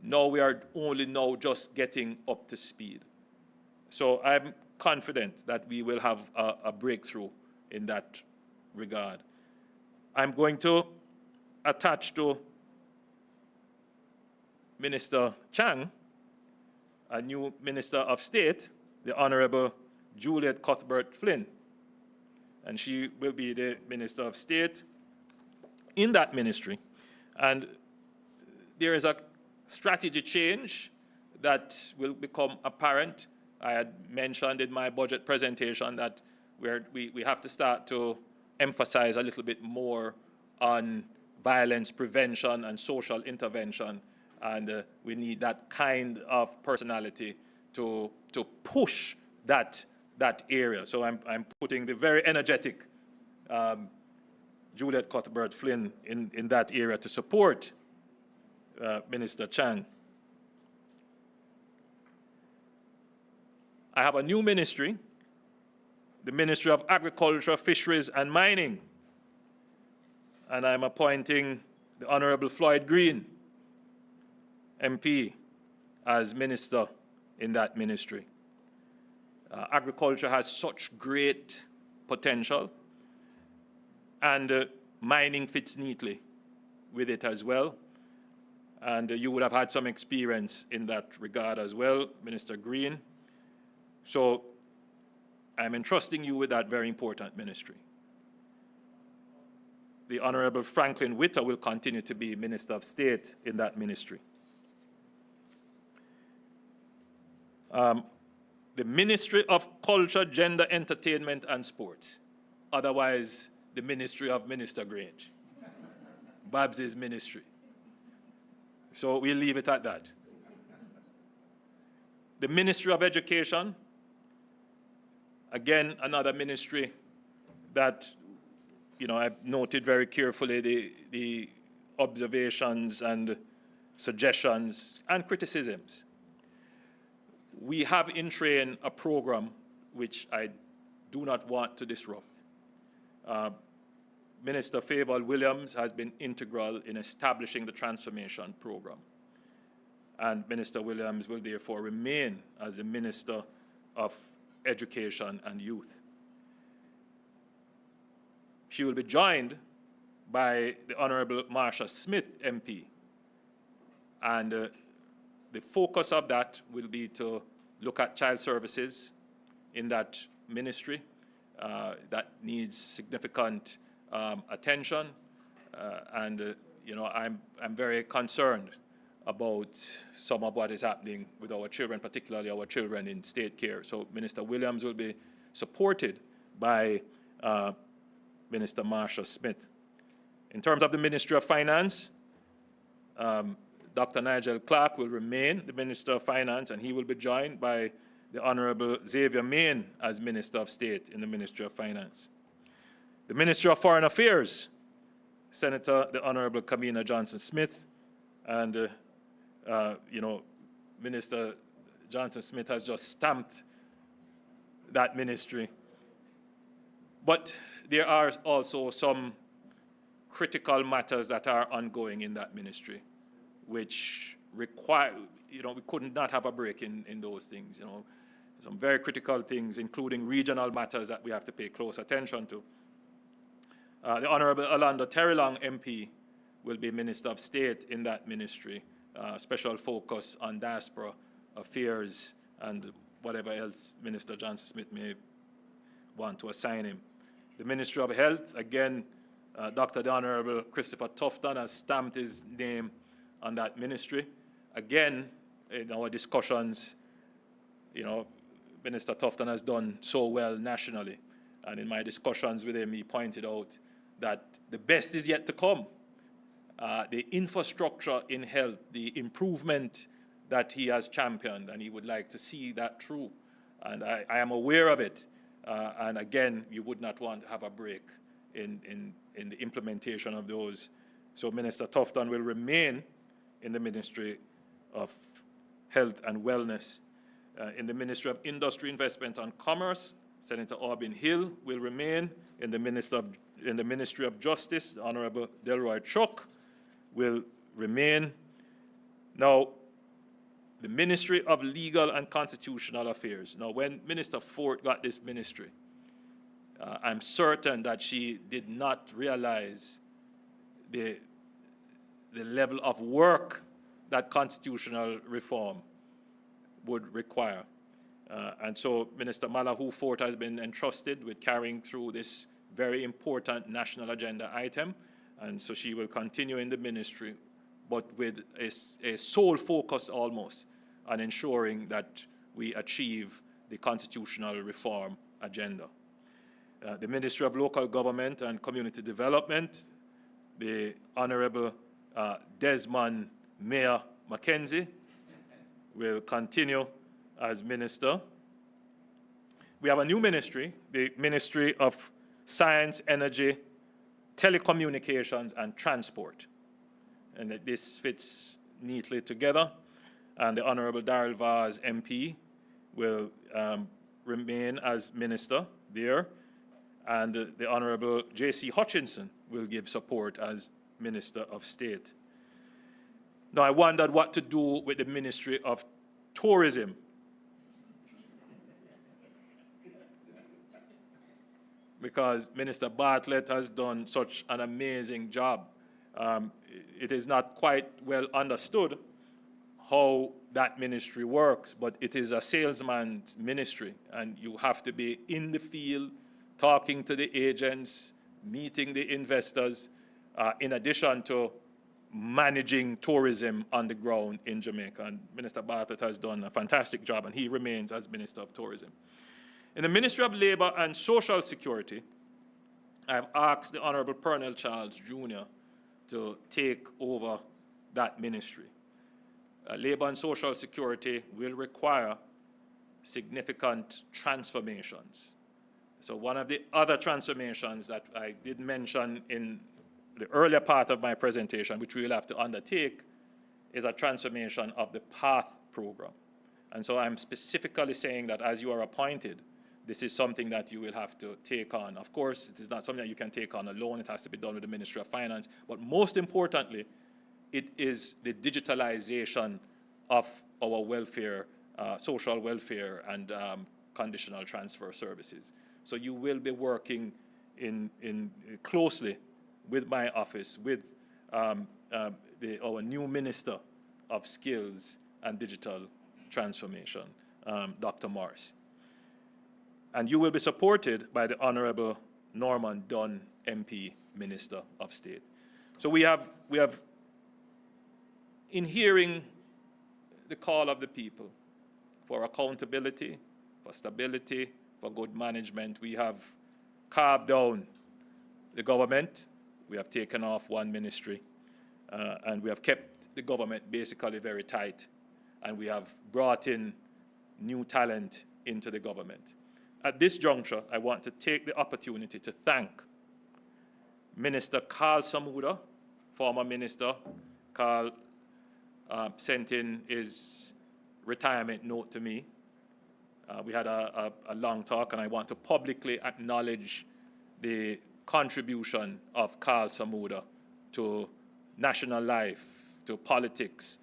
Now we are only now just getting up to speed. So I'm confident that we will have a breakthrough in that regard. I'm going to attach to Minister Chang a new Minister of State, the Honorable Juliet Cuthbert-Flynn. And she will be the Minister of State in that ministry. And there is a strategy change that will become apparent. I had mentioned in my budget presentation that we have to start to emphasize a little bit more on violence prevention and social intervention. And we need that kind of personality to push that area. So I'm putting the very energetic Juliet Cuthbert-Flynn in that area to support Minister Chang. I have a new ministry, the Ministry of Agriculture, Fisheries and Mining. And I'm appointing the Honorable Floyd Green, MP, as minister in that ministry. Agriculture has such great potential, and mining fits neatly with it as well. And you would have had some experience in that regard as well, Minister Green. So I'm entrusting you with that very important ministry. The Honorable Franklin Witter will continue to be Minister of State in that ministry. The Ministry of Culture, Gender, Entertainment and Sports, otherwise the Ministry of Minister Grange, Babs's ministry. So we'll leave it at that. The Ministry of Education, again, another ministry that, you know, I've noted very carefully the observations and suggestions and criticisms. We have in train a program which I do not want to disrupt. Minister Favour Williams has been integral in establishing the transformation program. And Minister Williams will therefore remain as the Minister of Education and Youth. She will be joined by the Honorable Marsha Smith, MP. And the focus of that will be to look at child services in that ministry that needs significant attention. You know, I'm very concerned about some of what is happening with our children, particularly our children in state care. So Minister Williams will be supported by Minister Marsha Smith. In terms of the Ministry of Finance, Dr. Nigel Clark will remain the Minister of Finance, and he will be joined by the Honorable Xavier Main as Minister of State in the Ministry of Finance. The Ministry of Foreign Affairs, Senator the Honorable Kamina Johnson-Smith, and you know, Minister Johnson-Smith has just stamped that ministry. But there are also some critical matters that are ongoing in that ministry, which require, you know, we could not have a break in those things, you know. Some very critical things, including regional matters that we have to pay close attention to. The Honorable Alonda Terrelong MP will be Minister of State in that ministry, special focus on diaspora affairs and whatever else Minister Johnson-Smith may want to assign him. The Ministry of Health, again, Dr. the Honorable Christopher Tufton has stamped his name on that ministry. Again, in our discussions, you know, Minister Tufton has done so well nationally. And in my discussions with him, he pointed out that the best is yet to come. The infrastructure in health, the improvement that he has championed, and he would like to see that through. And I am aware of it. And again, you would not want to have a break in the implementation of those. So Minister Tufton will remain in the Ministry of Health and Wellness. In the Ministry of Industry, Investment and Commerce, Senator Aubin Hill will remain. In the Ministry of Justice, the Honorable Delroy Chok will remain. Now, the Ministry of Legal and Constitutional Affairs. Now, when Minister Ford got this ministry, I'm certain that she did not realize the level of work that constitutional reform would require. And so Minister Malahoo Fort has been entrusted with carrying through this very important national agenda item, and so she will continue in the ministry, but with a sole focus almost on ensuring that we achieve the constitutional reform agenda. The Ministry of Local Government and Community Development, the Honorable Desmond Mayor Mackenzie will continue as minister. We have a new ministry, the Ministry of Science, Energy, Telecommunications and Transport. And this fits neatly together. And the Honorable Darrell Vaz MP will remain as minister there. And the Honorable J.C. Hutchinson will give support as Minister of State. Now, I wondered what to do with the Ministry of Tourism. Because Minister Bartlett has done such an amazing job. It is not quite well understood how that ministry works, but it is a salesman's ministry, and you have to be in the field, talking to the agents, meeting the investors, in addition to managing tourism on the ground in Jamaica. And Minister Bartlett has done a fantastic job, and he remains as Minister of Tourism. In the Ministry of Labor and Social Security, I have asked the Honorable Pernell Charles Jr. to take over that ministry. Labor and Social Security will require significant transformations. So one of the other transformations that I did mention in the earlier part of my presentation, which we will have to undertake, is a transformation of the PATH program. And so I'm specifically saying that as you are appointed, this is something that you will have to take on. Of course, it is not something that you can take on alone. It has to be done with the Ministry of Finance. But most importantly, it is the digitalization of our welfare, social welfare and conditional transfer services. So you will be working closely with my office, with our new Minister of Skills and Digital Transformation, Dr. Morris. And you will be supported by the Honorable Norman Dunn, MP, Minister of State. So we have, in hearing the call of the people for accountability, for stability, for good management, we have carved down the government. We have taken off one ministry, and we have kept the government basically very tight, and we have brought in new talent into the government. At this juncture, I want to take the opportunity to thank Minister Carl Samuda, former minister. Carl sent in his retirement note to me. We had a long talk, and I want to publicly acknowledge the contribution of Carl Samuda to national life, to politics.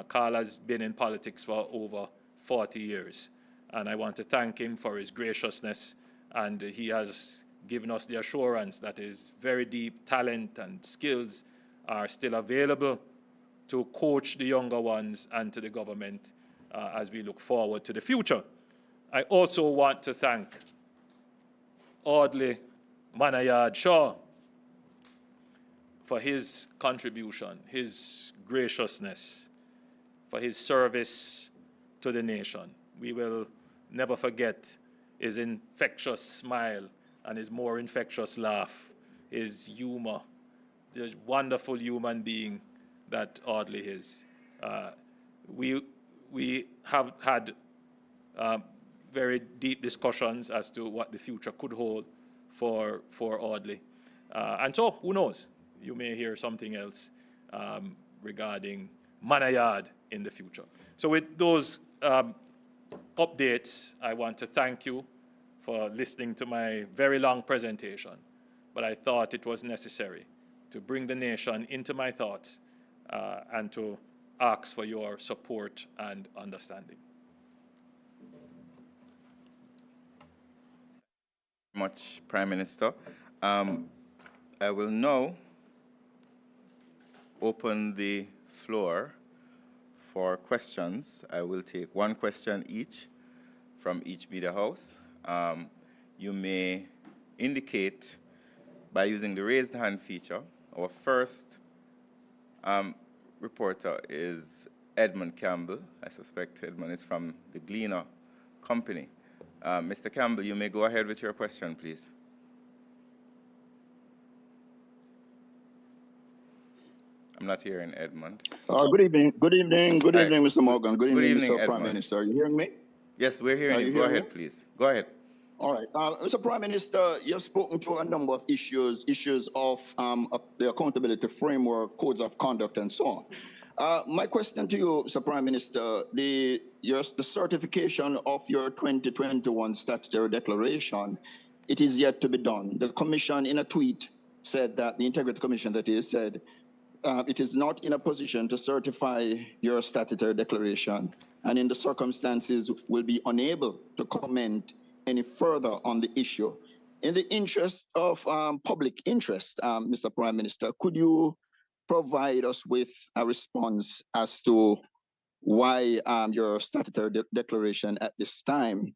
Carl has been in politics for over 40 years. And I want to thank him for his graciousness, and he has given us the assurance that his very deep talent and skills are still available to coach the younger ones and to the government as we look forward to the future. I also want to thank Audley Manayard Shaw for his contribution, his graciousness, for his service to the nation. We will never forget his infectious smile and his more infectious laugh, his humor, the wonderful human being that Audley is. We have had very deep discussions as to what the future could hold for Audley. And so, who knows? You may hear something else regarding Manayard in the future. So with those updates, I want to thank you for listening to my very long presentation, but I thought it was necessary to bring the nation into my thoughts and to ask for your support and understanding. Much, Prime Minister. I will now open the floor for questions. I will take one question each from each bidder house. You may indicate by using the raised hand feature. Our first reporter is Edmund Campbell. I suspect Edmund is from the Gleaner Company. Mr. Campbell, you may go ahead with your question, please. I'm not hearing Edmund. Good evening, Mr. Morgan. Good evening, Mr. Prime Edmund. Minister. Are you hearing me? Yes, we're hearing you. Go ahead, please. Go ahead. All right. Mr. Prime Minister, you've spoken to a number of issues of the accountability framework, codes of conduct, and so on. My question to you, Mr. Prime Minister, the certification of your 2021 statutory declaration, it is yet to be done. The Commission, in a tweet, said that the Integrity Commission, that is, said it is not in a position to certify your statutory declaration, and in the circumstances will be unable to comment any further on the issue. In the interest of public interest, Mr. Prime Minister, could you provide us with a response as to why your statutory declaration at this time,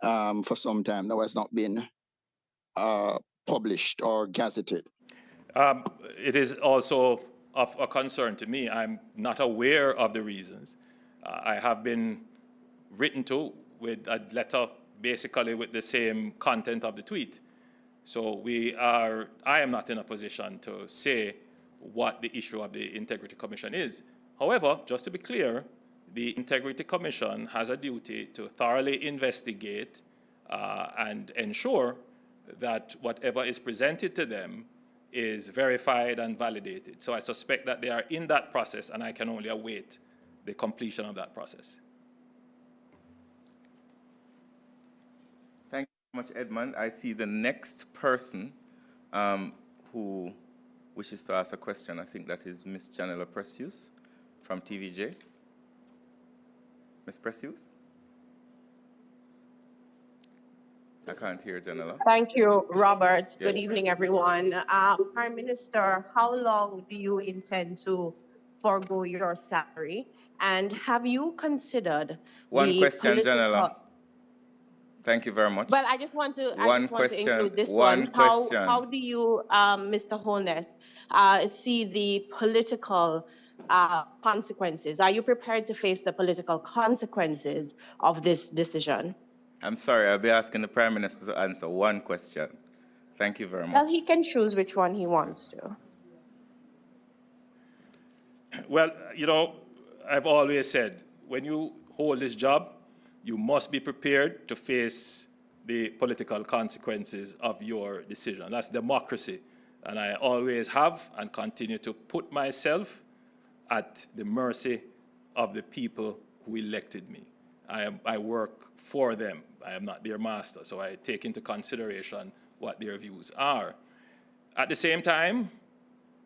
for some time, now has not been published or gazetted? It is also of a concern to me. I'm not aware of the reasons. I have been written to with a letter basically with the same content of the tweet. So I am not in a position to say what the issue of the Integrity Commission is. However, just to be clear, the Integrity Commission has a duty to thoroughly investigate and ensure that whatever is presented to them is verified and validated. So I suspect that they are in that process, and I can only await the completion of that process. Thank you so much, Edmund. I see the next person who wishes to ask a question. I think that is Ms. Janela Precious from TVJ. Ms. Precious? I can't hear Janela. Thank you, Robert. Yes. Good evening, everyone. Prime Minister, how long do you intend to forego your salary? And have you considered One the question, political... Janela. Thank you very much. But I just want to include this one. How do you, Mr. Holness, see the political consequences? Are you prepared to face the political consequences of this decision? I'm sorry, I'll be asking the Prime Minister to answer one question. Thank you very much. Well, he can choose which one he wants to. Well, you know, I've always said, when you hold this job, you must be prepared to face the political consequences of your decision. That's democracy. And I always have and continue to put myself at the mercy of the people who elected me. I work for them. I am not their master, so I take into consideration what their views are. At the same time,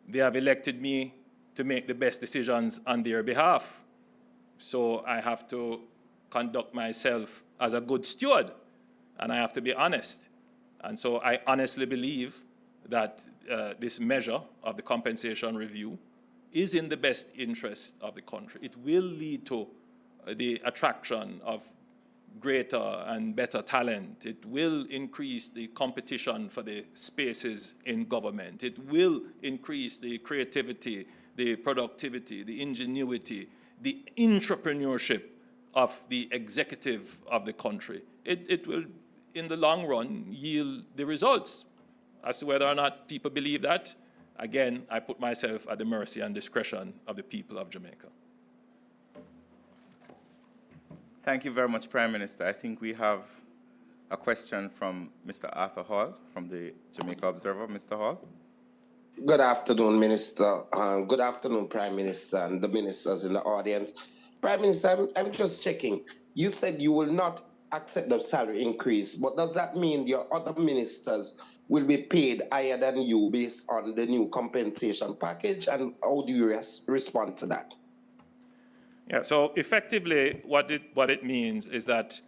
they have elected me to make the best decisions on their behalf. So I have to conduct myself as a good steward, and I have to be honest. And so I honestly believe that this measure of the compensation review is in the best interest of the country. It will lead to the attraction of greater and better talent. It will increase the competition for the spaces in government. It will increase the creativity, the productivity, the ingenuity, the entrepreneurship of the executive of the country. It will, in the long run, yield the results. As to whether or not people believe that, again, I put myself at the mercy and discretion of the people of Jamaica. Thank you very much, Prime Minister. I think we have a question from Mr. Arthur Hall from the Jamaica Observer. Mr. Hall. Good afternoon, Minister. Good afternoon, Prime Minister, and the ministers in the audience. Prime Minister, I'm just checking. You said you will not accept the salary increase, but does that mean your other ministers will be paid higher than you based on the new compensation package? And how do you respond to that? Yeah, so effectively what it means is that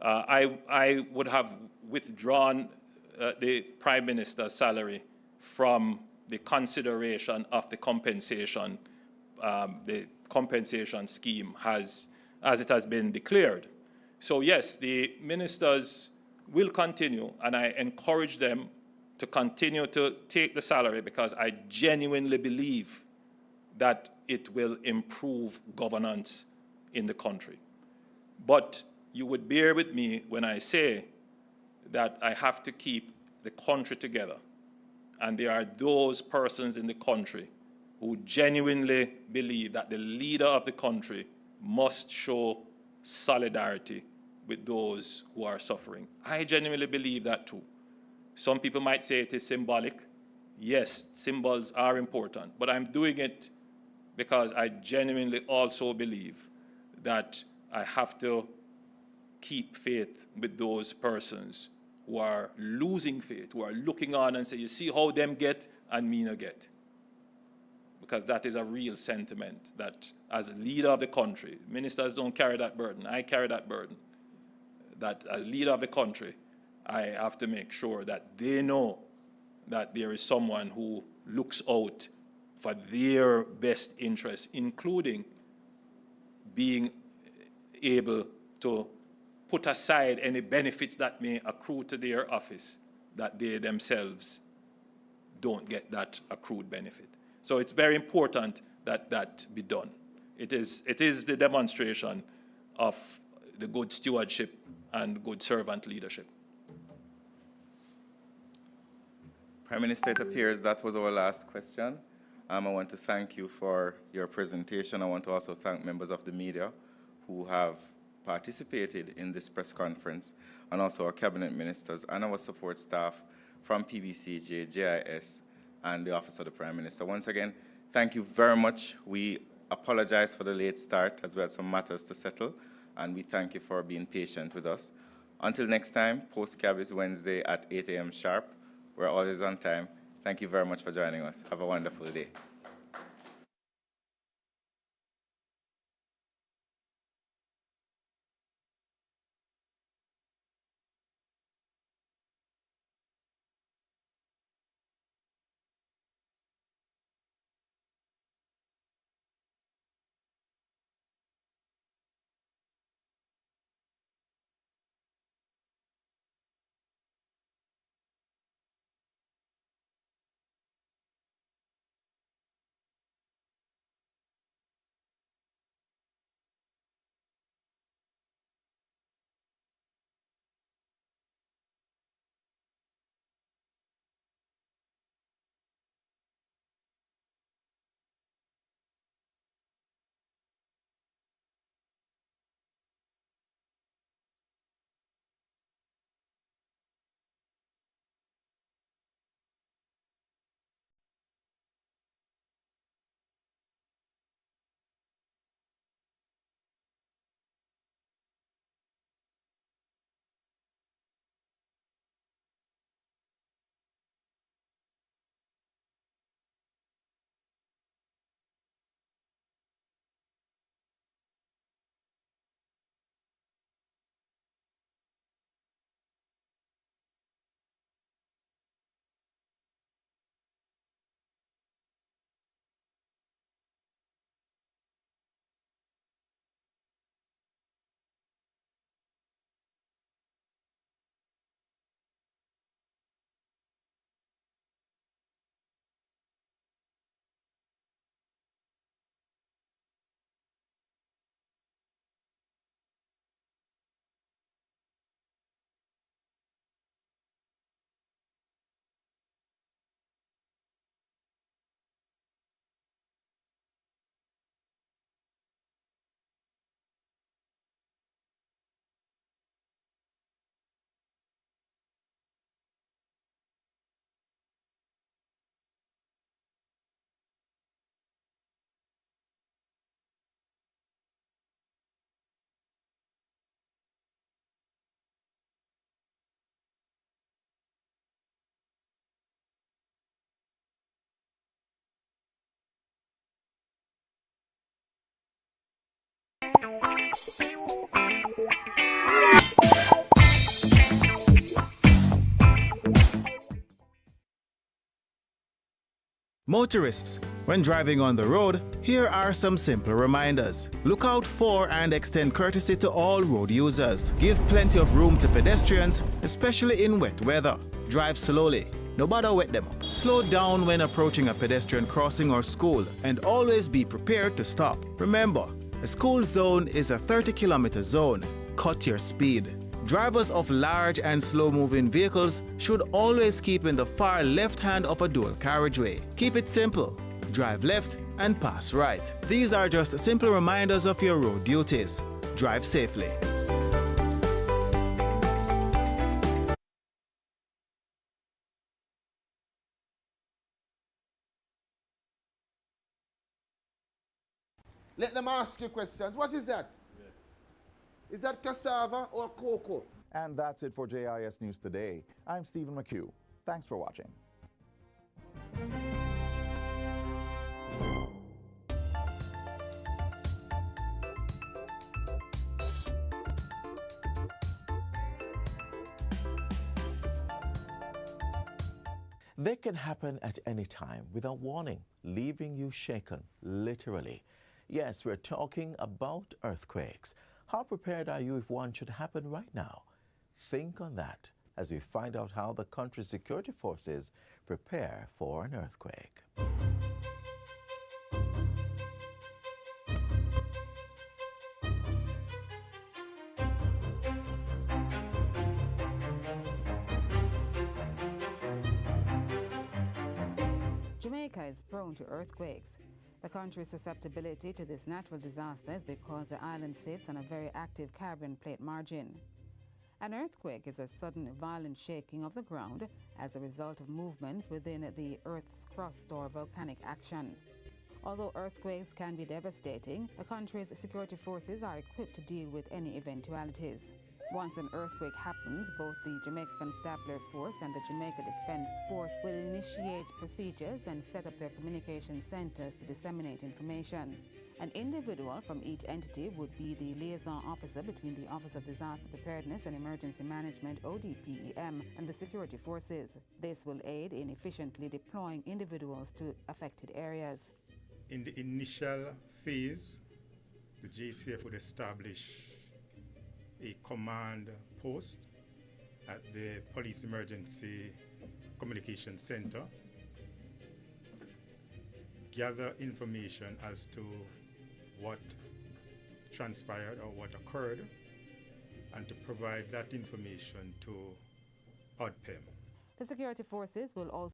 I would have withdrawn the Prime Minister's salary from the consideration of the compensation compensation scheme as it has been declared. So yes, the ministers will continue, and I encourage them to continue to take the salary because I genuinely believe that it will improve governance in the country. But you would bear with me when I say that I have to keep the country together. And there are those persons in the country who genuinely believe that the leader of the country must show solidarity with those who are suffering. I genuinely believe that too. Some people might say it is symbolic. Yes, symbols are important, but I'm doing it because I genuinely also believe that I have to keep faith with those persons who are losing faith, who are looking on and say, you see how them get and me no get. Because that is a real sentiment that as a leader of the country, ministers don't carry that burden, I carry that burden. That as leader of the country, I have to make sure that they know that there is someone who looks out for their best interests, including being able to put aside any benefits that may accrue to their office, that they themselves don't get that accrued benefit. So it's very important that that be done. It is the demonstration of the good stewardship and good servant leadership. Prime Minister, it appears that was our last question. I want to thank you for your presentation. I want to also thank members of the media who have participated in this press conference, and also our cabinet ministers and our support staff from PBCJ, JIS, and the Office of the Prime Minister. Once again, thank you very much. We apologize for the late start as we had some matters to settle, and we thank you for being patient with us. Until next time, post-cab is Wednesday at 8 a.m. sharp. We're always on time. Thank you very much for joining us. Have a wonderful day. Motorists, when driving on the road, here are some simple reminders. Look out for and extend courtesy to all road users. Give plenty of room to pedestrians, especially in wet weather. Drive slowly. No bother wet them up. Slow down when approaching a pedestrian crossing or school, and always be prepared to stop. Remember, a school zone is a 30-kilometer zone. Cut your speed. Drivers of large and slow-moving vehicles should always keep in the far left hand of a dual carriageway. Keep it simple. Drive left and pass right. These are just simple reminders of your road duties. Drive safely. Let them ask you questions. What is that? Yes. Is that cassava or cocoa? And that's it for JIS News Today. I'm Stephen McHugh. Thanks for watching. They can happen at any time without warning, leaving you shaken, literally. Yes, we're talking about earthquakes. How prepared are you if one should happen right now? Think on that as we find out how the country's security forces prepare for an earthquake. Jamaica is prone to earthquakes. The country's susceptibility to this natural disaster is because the island sits on a very active Caribbean plate margin. An earthquake is a sudden violent shaking of the ground as a result of movements within the Earth's crust or volcanic action. Although earthquakes can be devastating, the country's security forces are equipped to deal with any eventualities. Once an earthquake happens, both the Jamaica Constabulary Force and the Jamaica Defense Force will initiate procedures and set up their communication centers to disseminate information. An individual from each entity would be the liaison officer between the Office of Disaster Preparedness and Emergency Management, ODPEM, and the security forces. This will aid in efficiently deploying individuals to affected areas. In the initial phase, the JCF would establish a command post at the Police Emergency Communication Center, gather information as to what transpired or what occurred, and to provide that information to ODPEM. The security forces will also